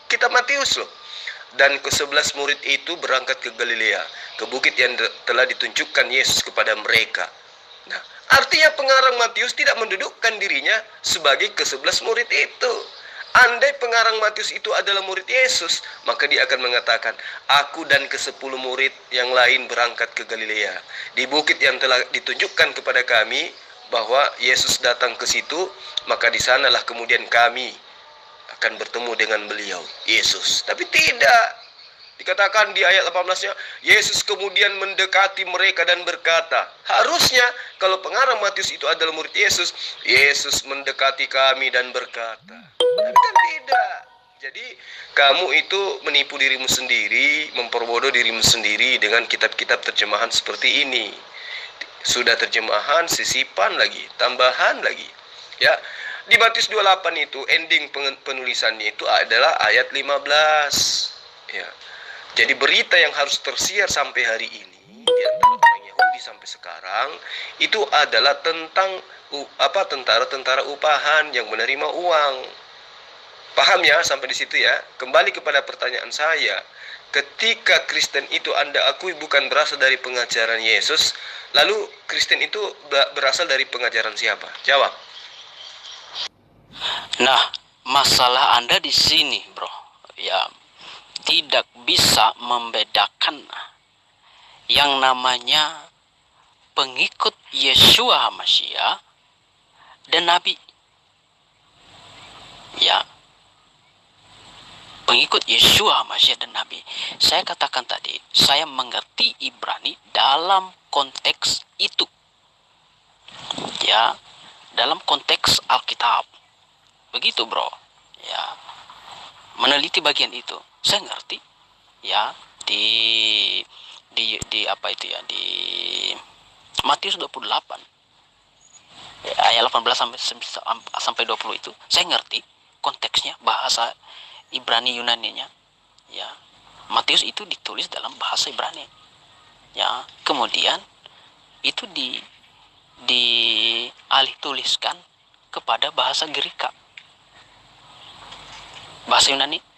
kitab Matius loh. Dan ke-11 murid itu berangkat ke Galilea, ke bukit yang telah ditunjukkan Yesus kepada mereka. Nah, artinya pengarang Matius tidak mendudukkan dirinya sebagai ke-11 murid itu. Andai pengarang Matius itu adalah murid Yesus, maka dia akan mengatakan, aku dan ke-10 murid yang lain berangkat ke Galilea. Di bukit yang telah ditunjukkan kepada kami bahwa Yesus datang ke situ, maka di sanalah kemudian kami akan bertemu dengan beliau, Yesus. Tapi tidak. Dikatakan di ayat 18-nya, Yesus kemudian mendekati mereka dan berkata, harusnya kalau pengarang Matius itu adalah murid Yesus, Yesus mendekati kami dan berkata. Tapi kan tidak. Jadi kamu itu menipu dirimu sendiri, memperbodoh dirimu sendiri dengan kitab-kitab terjemahan seperti ini. Sudah terjemahan, sisipan lagi, tambahan lagi. Ya, di Matius 28 itu ending penulisannya itu adalah ayat 15. Ya. Jadi berita yang harus tersiar sampai hari ini di antara orang Yahudi sampai sekarang itu adalah tentang tentara-tentara upahan yang menerima uang. Paham ya sampai di situ ya? Kembali kepada pertanyaan saya. Ketika Kristen itu Anda akui bukan berasal dari pengajaran Yesus, lalu Kristen itu berasal dari pengajaran siapa? Jawab. Nah, masalah Anda di sini, bro. Ya, tidak bisa membedakan yang namanya pengikut Yeshua HaMashiach dan Nabi. Ya, pengikut Yeshua HaMashiach dan Nabi. Saya katakan tadi, saya mengerti Ibrani dalam konteks itu. Ya, dalam konteks Alkitab. Begitu, bro. Ya, meneliti bagian itu. Saya ngerti. Ya, di apa itu ya, di Matius 28 ya, ayat 18 sampai 20 itu saya ngerti konteksnya, bahasa Ibrani Yunaninya. Ya, Matius itu ditulis dalam bahasa Ibrani. Ya, kemudian itu dialih tuliskan kepada bahasa Girika, bahasa Yunani.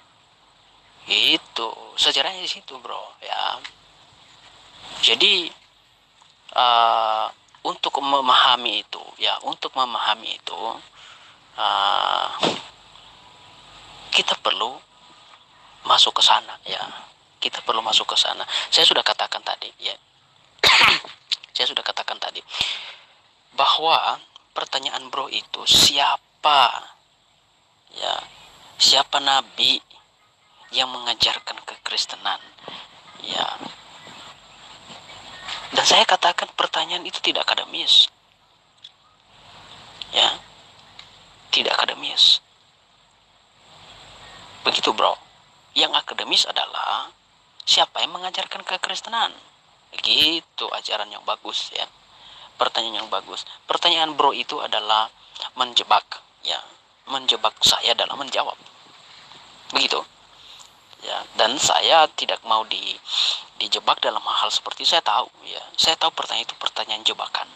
Itu sejarahnya di situ, bro. Ya, jadi untuk memahami itu, ya, kita perlu masuk ke sana, ya. Kita perlu masuk ke sana. Saya sudah katakan tadi, ya. Saya sudah katakan tadi bahwa pertanyaan bro itu siapa, ya, siapa nabi yang mengajarkan kekristenan, ya. Dan saya katakan pertanyaan itu tidak akademis, ya, tidak akademis. Begitu, bro. Yang akademis adalah siapa yang mengajarkan kekristenan. Gitu ajaran yang bagus, ya. Pertanyaan yang bagus. Pertanyaan bro itu adalah menjebak, ya, menjebak saya dalam menjawab. Begitu. Ya, dan saya tidak mau dijebak dalam hal seperti itu. Saya tahu, ya. Saya tahu pertanyaan itu pertanyaan jebakan.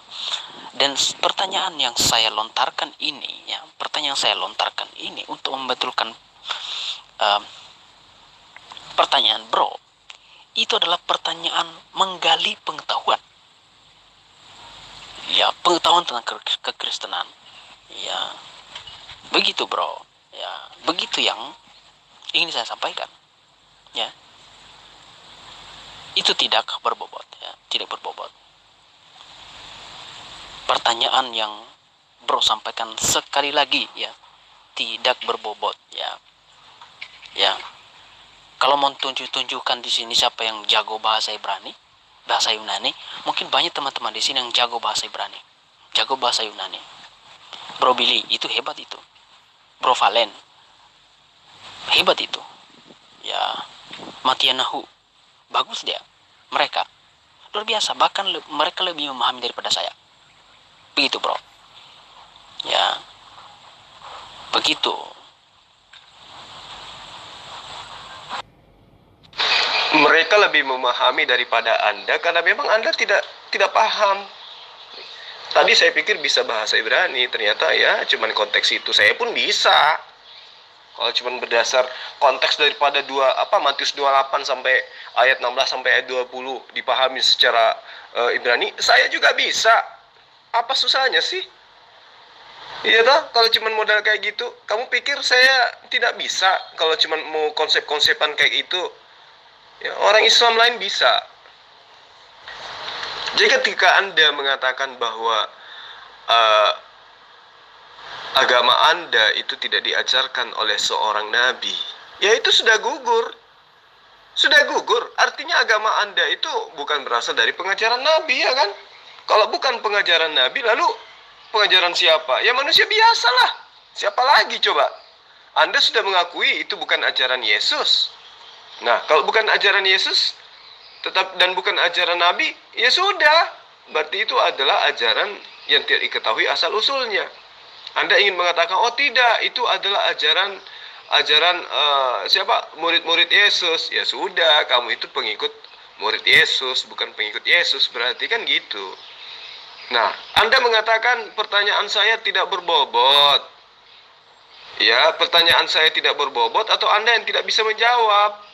Dan pertanyaan yang saya lontarkan ini, ya, pertanyaan yang saya lontarkan ini untuk membetulkan pertanyaan bro, itu adalah pertanyaan menggali pengetahuan, ya, pengetahuan tentang kekristenan, ya. Begitu, bro, ya. Begitu yang ingin saya sampaikan, ya. Itu tidak berbobot, ya, tidak berbobot. Pertanyaan yang bro sampaikan sekali lagi, ya, tidak berbobot, ya. Ya, kalau mau tunjukkan di sini siapa yang jago bahasa Ibrani, bahasa Yunani, mungkin banyak teman-teman di sini yang jago bahasa Ibrani, jago bahasa Yunani. Bro Billy itu hebat itu, Bro Valen hebat itu, ya. Matianahu bagus dia, mereka luar biasa, bahkan mereka lebih memahami daripada saya. Begitu, bro, ya. Begitu. Mereka lebih memahami daripada Anda karena memang Anda tidak paham. Tadi saya pikir bisa bahasa Ibrani, ternyata ya cuman konteks itu. Saya pun bisa. Kalau cuman berdasar konteks daripada Matius 28 sampai ayat 16 sampai ayat 20 dipahami secara Ibrani, saya juga bisa. Apa susahnya sih? Iya toh, kalau cuman modal kayak gitu, kamu pikir saya tidak bisa kalau cuman mau konsep-konsepan kayak itu? Ya, orang Islam lain bisa. Jadi ketika Anda mengatakan bahwa agama Anda itu tidak diajarkan oleh seorang nabi, ya itu sudah gugur. Sudah gugur. Artinya agama Anda itu bukan berasal dari pengajaran nabi, ya kan? Kalau bukan pengajaran nabi, lalu pengajaran siapa? Ya manusia biasa lah. Siapa lagi coba? Anda sudah mengakui itu bukan ajaran Yesus. Nah, kalau bukan ajaran Yesus dan bukan ajaran Nabi, ya sudah. Berarti itu adalah ajaran yang tidak diketahui asal usulnya. Anda ingin mengatakan, oh tidak, itu adalah ajaran murid-murid Yesus. Ya sudah, kamu itu pengikut murid Yesus, bukan pengikut Yesus. Berarti kan gitu. Nah, Anda mengatakan pertanyaan saya tidak berbobot. Ya, pertanyaan saya tidak berbobot atau Anda yang tidak bisa menjawab.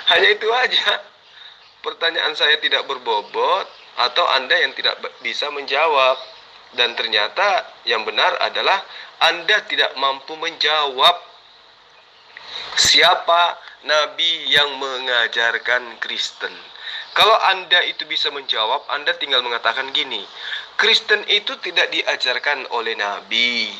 Hanya itu aja. Pertanyaan saya tidak berbobot atau Anda yang tidak bisa menjawab. Dan ternyata yang benar adalah Anda tidak mampu menjawab siapa nabi yang mengajarkan Kristen? Kalau Anda itu bisa menjawab, Anda tinggal mengatakan gini, Kristen itu tidak diajarkan oleh nabi.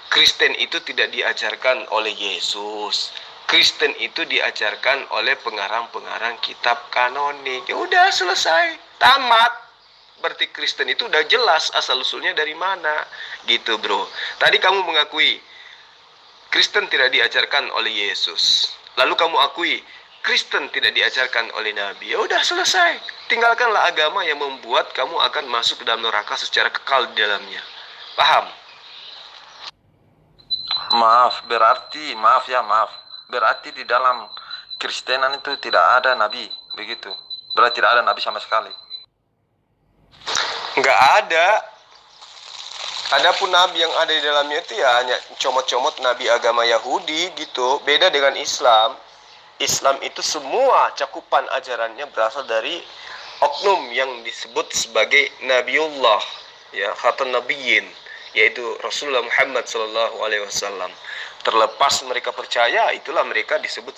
Kristen itu tidak diajarkan oleh Yesus. Kristen itu diajarkan oleh pengarang-pengarang kitab kanonik. Ya udah, selesai, tamat. Berarti Kristen itu udah jelas asal-usulnya dari mana. Gitu, bro. Tadi kamu mengakui Kristen tidak diajarkan oleh Yesus. Lalu kamu akui Kristen tidak diajarkan oleh Nabi. Ya udah, selesai. Tinggalkanlah agama yang membuat kamu akan masuk ke dalam neraka secara kekal di dalamnya. Paham? Maaf, berarti di dalam Kristenan itu tidak ada nabi, begitu. Berarti tidak ada nabi sama sekali. Nggak ada. Adapun nabi yang ada di dalamnya itu ya hanya comot-comot nabi agama Yahudi gitu. Beda dengan Islam. Islam itu semua cakupan ajarannya berasal dari oknum yang disebut sebagai Nabiullah, ya, khatan nabiyyin, yaitu Rasulullah Muhammad SAW. Terlepas mereka percaya, itulah mereka disebut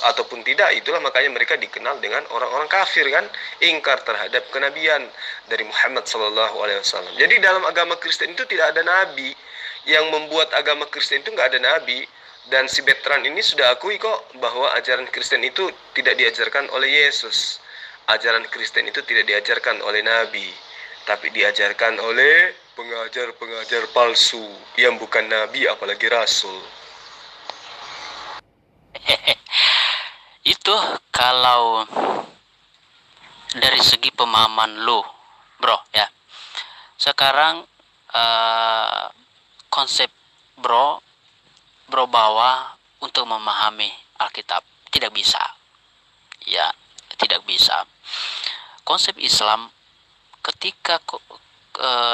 ataupun tidak, itulah makanya mereka dikenal dengan orang-orang kafir, kan, ingkar terhadap kenabian dari Muhammad SAW. Jadi dalam agama Kristen itu tidak ada nabi. Yang membuat agama Kristen itu nggak ada nabi. Dan si Bertrand ini sudah akui kok bahwa ajaran Kristen itu tidak diajarkan oleh Yesus. Ajaran Kristen itu tidak diajarkan oleh nabi, tapi diajarkan oleh pengajar-pengajar palsu yang bukan nabi apalagi rasul. Itu kalau dari segi pemahaman lu, bro, ya. Sekarang konsep bro bawa untuk memahami Alkitab tidak bisa, ya, tidak bisa. Konsep Islam ketika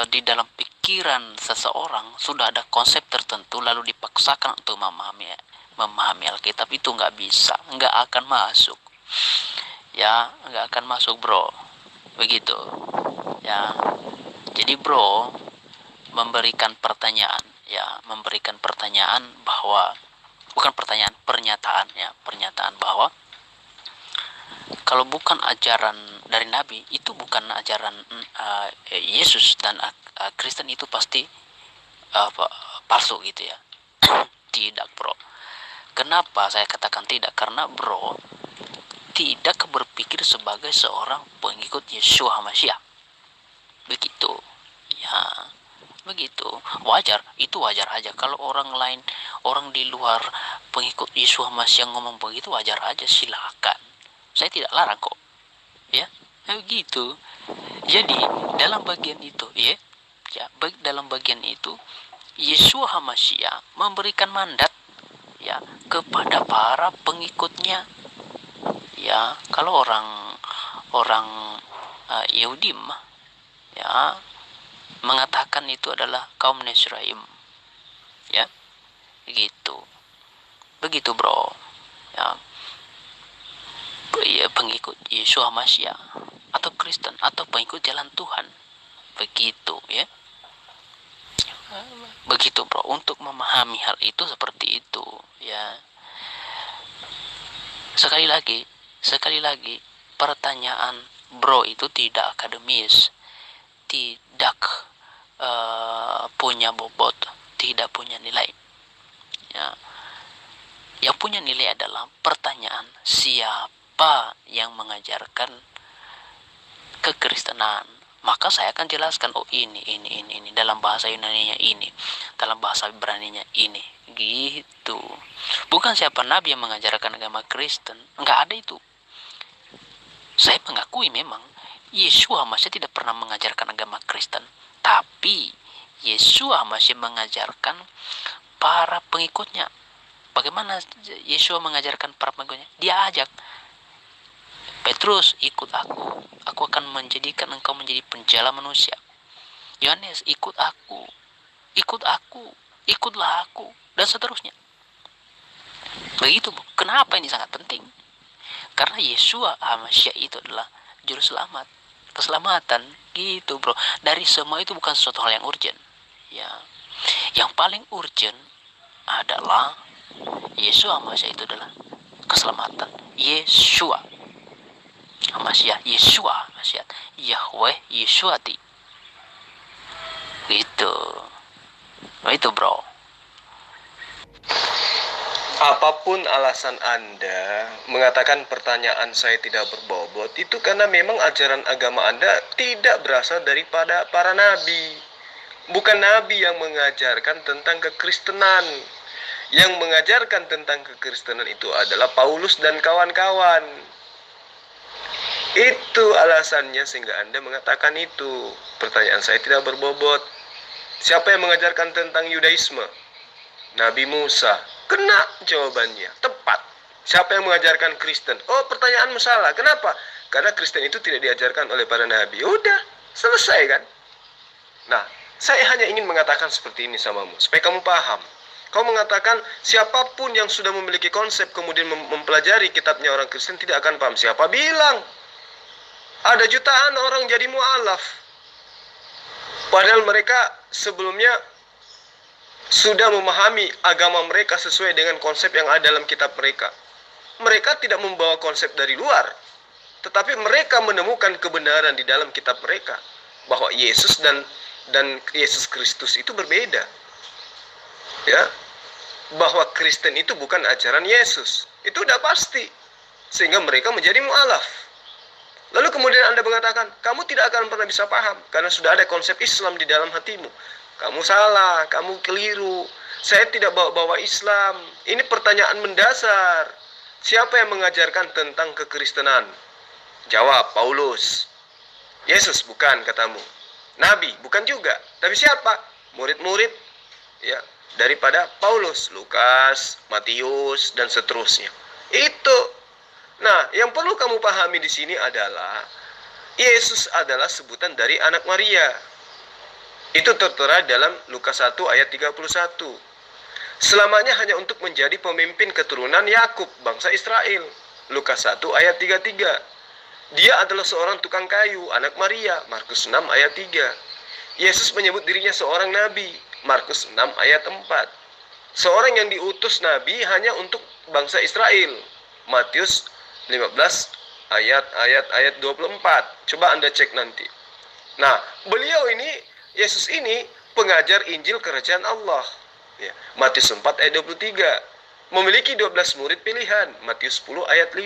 di dalam pikiran seseorang sudah ada konsep tertentu lalu dipaksakan untuk memahami Alkitab, itu nggak bisa, nggak akan masuk, ya, nggak akan masuk, bro, begitu, ya. Jadi bro memberikan pertanyaan bahwa bukan pertanyaan, pernyataan bahwa kalau bukan ajaran dari Nabi, itu bukan ajaran Yesus dan Kristen, itu pasti palsu gitu ya. Tidak, bro. Kenapa saya katakan tidak? Karena bro tidak berpikir sebagai seorang pengikut Yeshua HaMashiach. Begitu, ya. Begitu, itu wajar aja. Kalau orang lain, orang di luar pengikut Yesus Masih ngomong begitu, wajar aja, silakan. Saya tidak larang kok, ya, begitu. Jadi dalam bagian itu, dalam bagian itu Yesus Masih memberikan mandat, ya, kepada para pengikutnya, ya. Kalau orang Yahudi, ya, mengatakan itu adalah kaum Nesraim, ya, begitu bro, ya, pengikut Yesus Masih atau Kristen atau pengikut jalan Tuhan, begitu, ya, begitu bro. Untuk memahami hal itu seperti itu, ya. Sekali lagi pertanyaan bro itu tidak akademis, tidak punya bobot, tidak punya nilai, ya. Yang punya nilai adalah pertanyaan siapa yang mengajarkan kekristenan. Maka saya akan jelaskan, oh ini dalam bahasa Yunaninya ini, dalam bahasa Ibraninya ini, gitu. Bukan siapa nabi yang mengajarkan agama Kristen, enggak ada itu. Saya mengakui memang Yeshua masih tidak pernah mengajarkan agama Kristen, tapi Yeshua masih mengajarkan para pengikutnya. Bagaimana Yeshua mengajarkan para pengikutnya? Dia ajak, Petrus, ikut aku akan menjadikan engkau menjadi penjala manusia. Yohanes, ikutlah aku, dan seterusnya. Begitu, Bu. Kenapa ini sangat penting? Karena Yeshua Masih itu adalah juru selamat, keselamatan, gitu bro. Dari semua itu bukan sesuatu hal yang urgent, ya. Yang paling urgent adalah Yesus Masih itu adalah keselamatan. Yeshua, Masyiah, Yeshua, Masyiah, Yahweh, Yeshuati. Gitu. Nah, itu bro. Apapun alasan Anda mengatakan pertanyaan saya tidak berbobot, itu karena memang ajaran agama Anda tidak berasal daripada para nabi. Bukan nabi yang mengajarkan tentang kekristenan. Yang mengajarkan tentang kekristenan itu adalah Paulus dan kawan-kawan. Itu alasannya sehingga Anda mengatakan itu. Pertanyaan saya tidak berbobot. Siapa yang mengajarkan tentang Yudaisme? Nabi Musa. Kena jawabannya, tepat. Siapa yang mengajarkan Kristen? Oh, pertanyaanmu salah. Kenapa? Karena Kristen itu tidak diajarkan oleh para nabi. Udah, selesai kan? Nah, saya hanya ingin mengatakan seperti ini samamu, supaya kamu paham. Kau mengatakan siapapun yang sudah memiliki konsep kemudian mempelajari kitabnya orang Kristen tidak akan paham. Siapa bilang? Ada jutaan orang jadi mu'alaf. Padahal mereka sebelumnya sudah memahami agama mereka sesuai dengan konsep yang ada dalam kitab mereka. Mereka tidak membawa konsep dari luar, tetapi mereka menemukan kebenaran di dalam kitab mereka bahwa Yesus dan Yesus Kristus itu berbeda. Ya, bahwa Kristen itu bukan ajaran Yesus. Itu udah pasti. Sehingga mereka menjadi mu'alaf. Lalu kemudian Anda mengatakan, kamu tidak akan pernah bisa paham karena sudah ada konsep Islam di dalam hatimu. Kamu salah, kamu keliru. Saya tidak bawa-bawa Islam. Ini pertanyaan mendasar. Siapa yang mengajarkan tentang kekristenan? Jawab, Paulus. Yesus bukan katamu. Nabi bukan juga. Tapi siapa? Murid-murid ya daripada Paulus, Lukas, Matius dan seterusnya. Itu. Nah, yang perlu kamu pahami di sini adalah Yesus adalah sebutan dari anak Maria. Itu tertera dalam Lukas 1 ayat 31. Selamanya hanya untuk menjadi pemimpin keturunan Yakub, bangsa Israel. Lukas 1 ayat 33. Dia adalah seorang tukang kayu, anak Maria. Markus 6 ayat 3. Yesus menyebut dirinya seorang nabi. Markus 6 ayat 4. Seorang yang diutus nabi hanya untuk bangsa Israel. Matius 15 ayat 24. Coba Anda cek nanti. Nah, beliau ini Yesus ini pengajar Injil Kerajaan Allah. Ya, Matius 4 ayat 23. Memiliki 12 murid pilihan. Matius 10 ayat 5.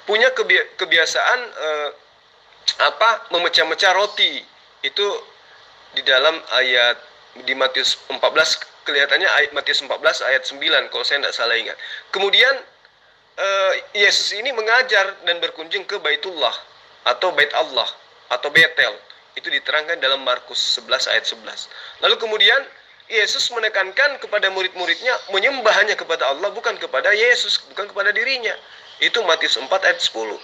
Punya kebiasaan memecah-mecah roti. Itu di dalam ayat di Matius 14 kelihatannya Matius 14 ayat 9 kalau saya tidak salah ingat. Kemudian Yesus ini mengajar dan berkunjung ke Baitullah atau Bait Allah atau Betel. Itu diterangkan dalam Markus 11 ayat 11. Lalu kemudian Yesus menekankan kepada murid-muridnya menyembah hanya kepada Allah, bukan kepada Yesus, bukan kepada dirinya. Itu Matius 4 ayat 10.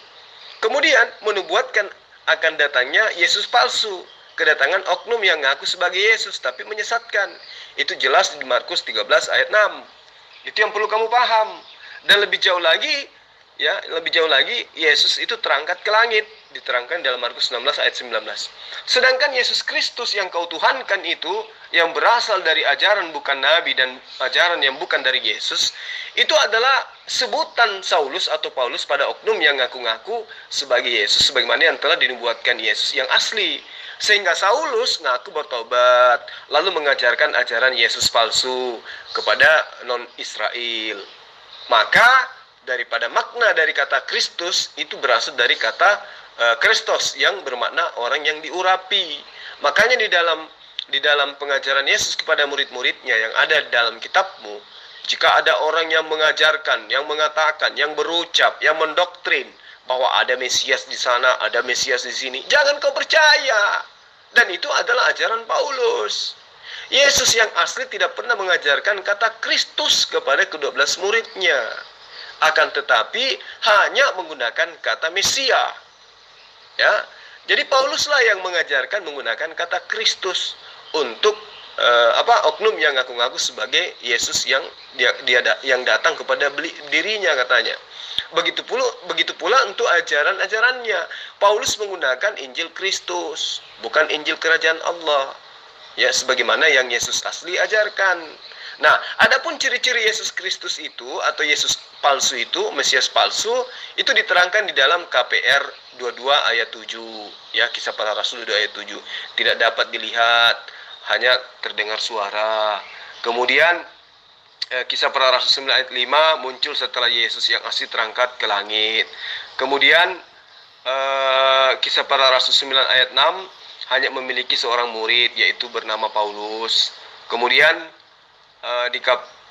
Kemudian menubuatkan akan datangnya Yesus palsu, kedatangan oknum yang ngaku sebagai Yesus tapi menyesatkan. Itu jelas di Markus 13 ayat 6. Itu yang perlu kamu paham. Dan lebih jauh lagi, Yesus itu terangkat ke langit, diterangkan dalam Markus 16 ayat 19. Sedangkan Yesus Kristus yang kau tuhankan itu, yang berasal dari ajaran bukan nabi dan ajaran yang bukan dari Yesus, itu adalah sebutan Saulus atau Paulus pada oknum yang ngaku-ngaku sebagai Yesus, sebagaimana yang telah dinubuatkan Yesus yang asli. Sehingga Saulus ngaku bertobat, lalu mengajarkan ajaran Yesus palsu kepada non-Israel. Maka daripada makna dari kata Kristus itu berasal dari kata Kristos yang bermakna orang yang diurapi. Makanya di dalam pengajaran Yesus kepada murid-muridnya yang ada di dalam kitabmu, jika ada orang yang mengajarkan, yang mengatakan, yang berucap, yang mendoktrin bahwa ada Mesias di sana, ada Mesias di sini, jangan kau percaya. Dan itu adalah ajaran Paulus. Yesus yang asli tidak pernah mengajarkan kata Kristus kepada ke-12 muridnya. Akan tetapi hanya menggunakan kata Mesia. Ya. Jadi Pauluslah yang mengajarkan menggunakan kata Kristus untuk oknum yang ngaku-ngaku sebagai Yesus yang yang datang kepada dirinya katanya. Begitu pula untuk ajaran-ajarannya. Paulus menggunakan Injil Kristus, bukan Injil Kerajaan Allah. Ya, sebagaimana yang Yesus asli ajarkan. Nah, adapun ciri-ciri Yesus Kristus itu atau Yesus palsu itu, Mesias palsu, itu diterangkan di dalam KPR 22 ayat 7. Ya, Kisah Para Rasul 22 ayat 7. Tidak dapat dilihat, hanya terdengar suara. Kemudian Kisah Para Rasul 9 ayat 5 muncul setelah Yesus yang asli terangkat ke langit. Kemudian Kisah Para Rasul 9 ayat 6 hanya memiliki seorang murid, yaitu bernama Paulus. Kemudian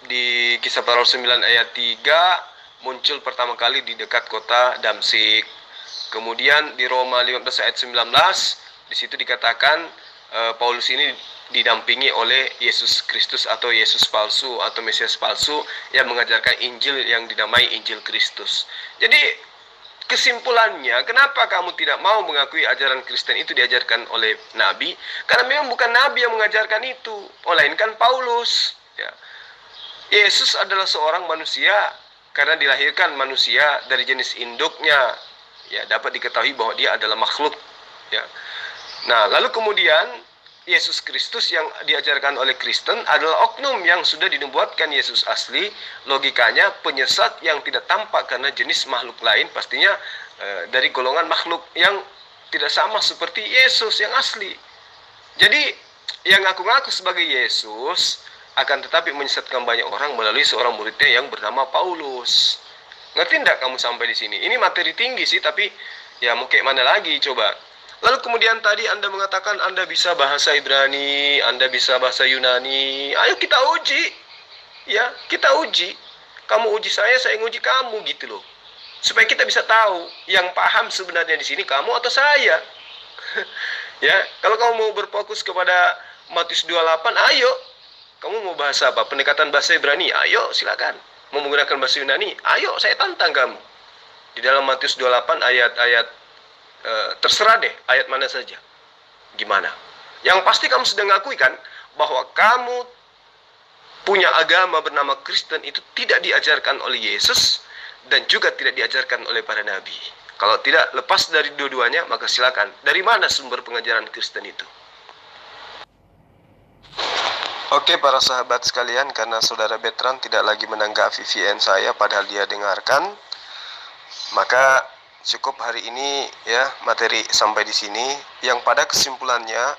di Kisah Para Rasul 9 ayat 3 muncul pertama kali di dekat kota Damsik. Kemudian di Roma 15 ayat 19 di situ dikatakan Paulus ini didampingi oleh Yesus Kristus atau Yesus palsu atau Mesias palsu yang mengajarkan Injil yang dinamai Injil Kristus. Jadi kesimpulannya, kenapa kamu tidak mau mengakui ajaran Kristen itu diajarkan oleh Nabi? Karena memang bukan Nabi yang mengajarkan itu, melainkan Paulus. Ya. Yesus adalah seorang manusia karena dilahirkan manusia dari jenis induknya. Ya, dapat diketahui bahwa dia adalah makhluk. Ya. Nah, lalu kemudian Yesus Kristus yang diajarkan oleh Kristen adalah oknum yang sudah dinubuatkan Yesus asli. Logikanya penyesat yang tidak tampak karena jenis makhluk lain pastinya dari golongan makhluk yang tidak sama seperti Yesus yang asli. Jadi yang ngaku-ngaku sebagai Yesus akan tetapi menyesatkan banyak orang melalui seorang muridnya yang bernama Paulus. Ngerti enggak kamu sampai di sini? Ini materi tinggi sih, tapi ya mau kayak mana lagi coba. Lalu kemudian tadi Anda mengatakan Anda bisa bahasa Ibrani, Anda bisa bahasa Yunani. Ayo kita uji. Ya, kita uji. Kamu uji saya nguji kamu gitu loh. Supaya kita bisa tahu yang paham sebenarnya di sini kamu atau saya. Ya, kalau kamu mau berfokus kepada Matius 28, ayo. Kamu mau bahasa apa? Pendekatan bahasa Ibrani? Ayo, silakan. Mau menggunakan bahasa Yunani? Ayo, saya tantang kamu. Di dalam Matius 28 ayat-ayat terserah deh ayat mana saja. Gimana? Yang pasti kamu sedang ngakui kan bahwa kamu punya agama bernama Kristen itu tidak diajarkan oleh Yesus dan juga tidak diajarkan oleh para nabi. Kalau tidak lepas dari dua-duanya, maka silakan. Dari mana sumber pengajaran Kristen itu? Oke para sahabat sekalian, karena saudara Betran tidak lagi menanggapi VN saya padahal dia dengarkan, maka cukup hari ini ya materi sampai di sini. Yang pada kesimpulannya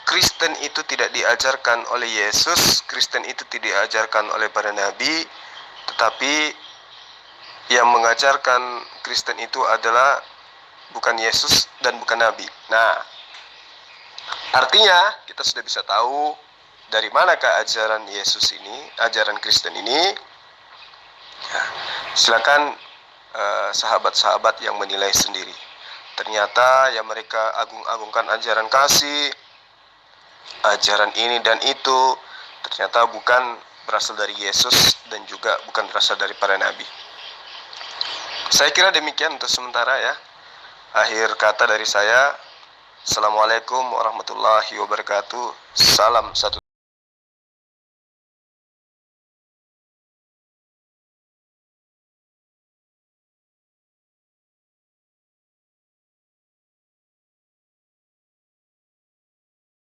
Kristen itu tidak diajarkan oleh Yesus, Kristen itu tidak diajarkan oleh para nabi, tetapi yang mengajarkan Kristen itu adalah bukan Yesus dan bukan nabi. Nah, artinya kita sudah bisa tahu dari manakah ajaran Yesus ini, ajaran Kristen ini. Ya, silakan sahabat-sahabat yang menilai sendiri. Ternyata yang mereka agung-agungkan ajaran kasih, ajaran ini dan itu, ternyata bukan berasal dari Yesus dan juga bukan berasal dari para nabi. Saya kira demikian untuk sementara ya. Akhir kata dari saya, Assalamualaikum warahmatullahi wabarakatuh. Salam satu.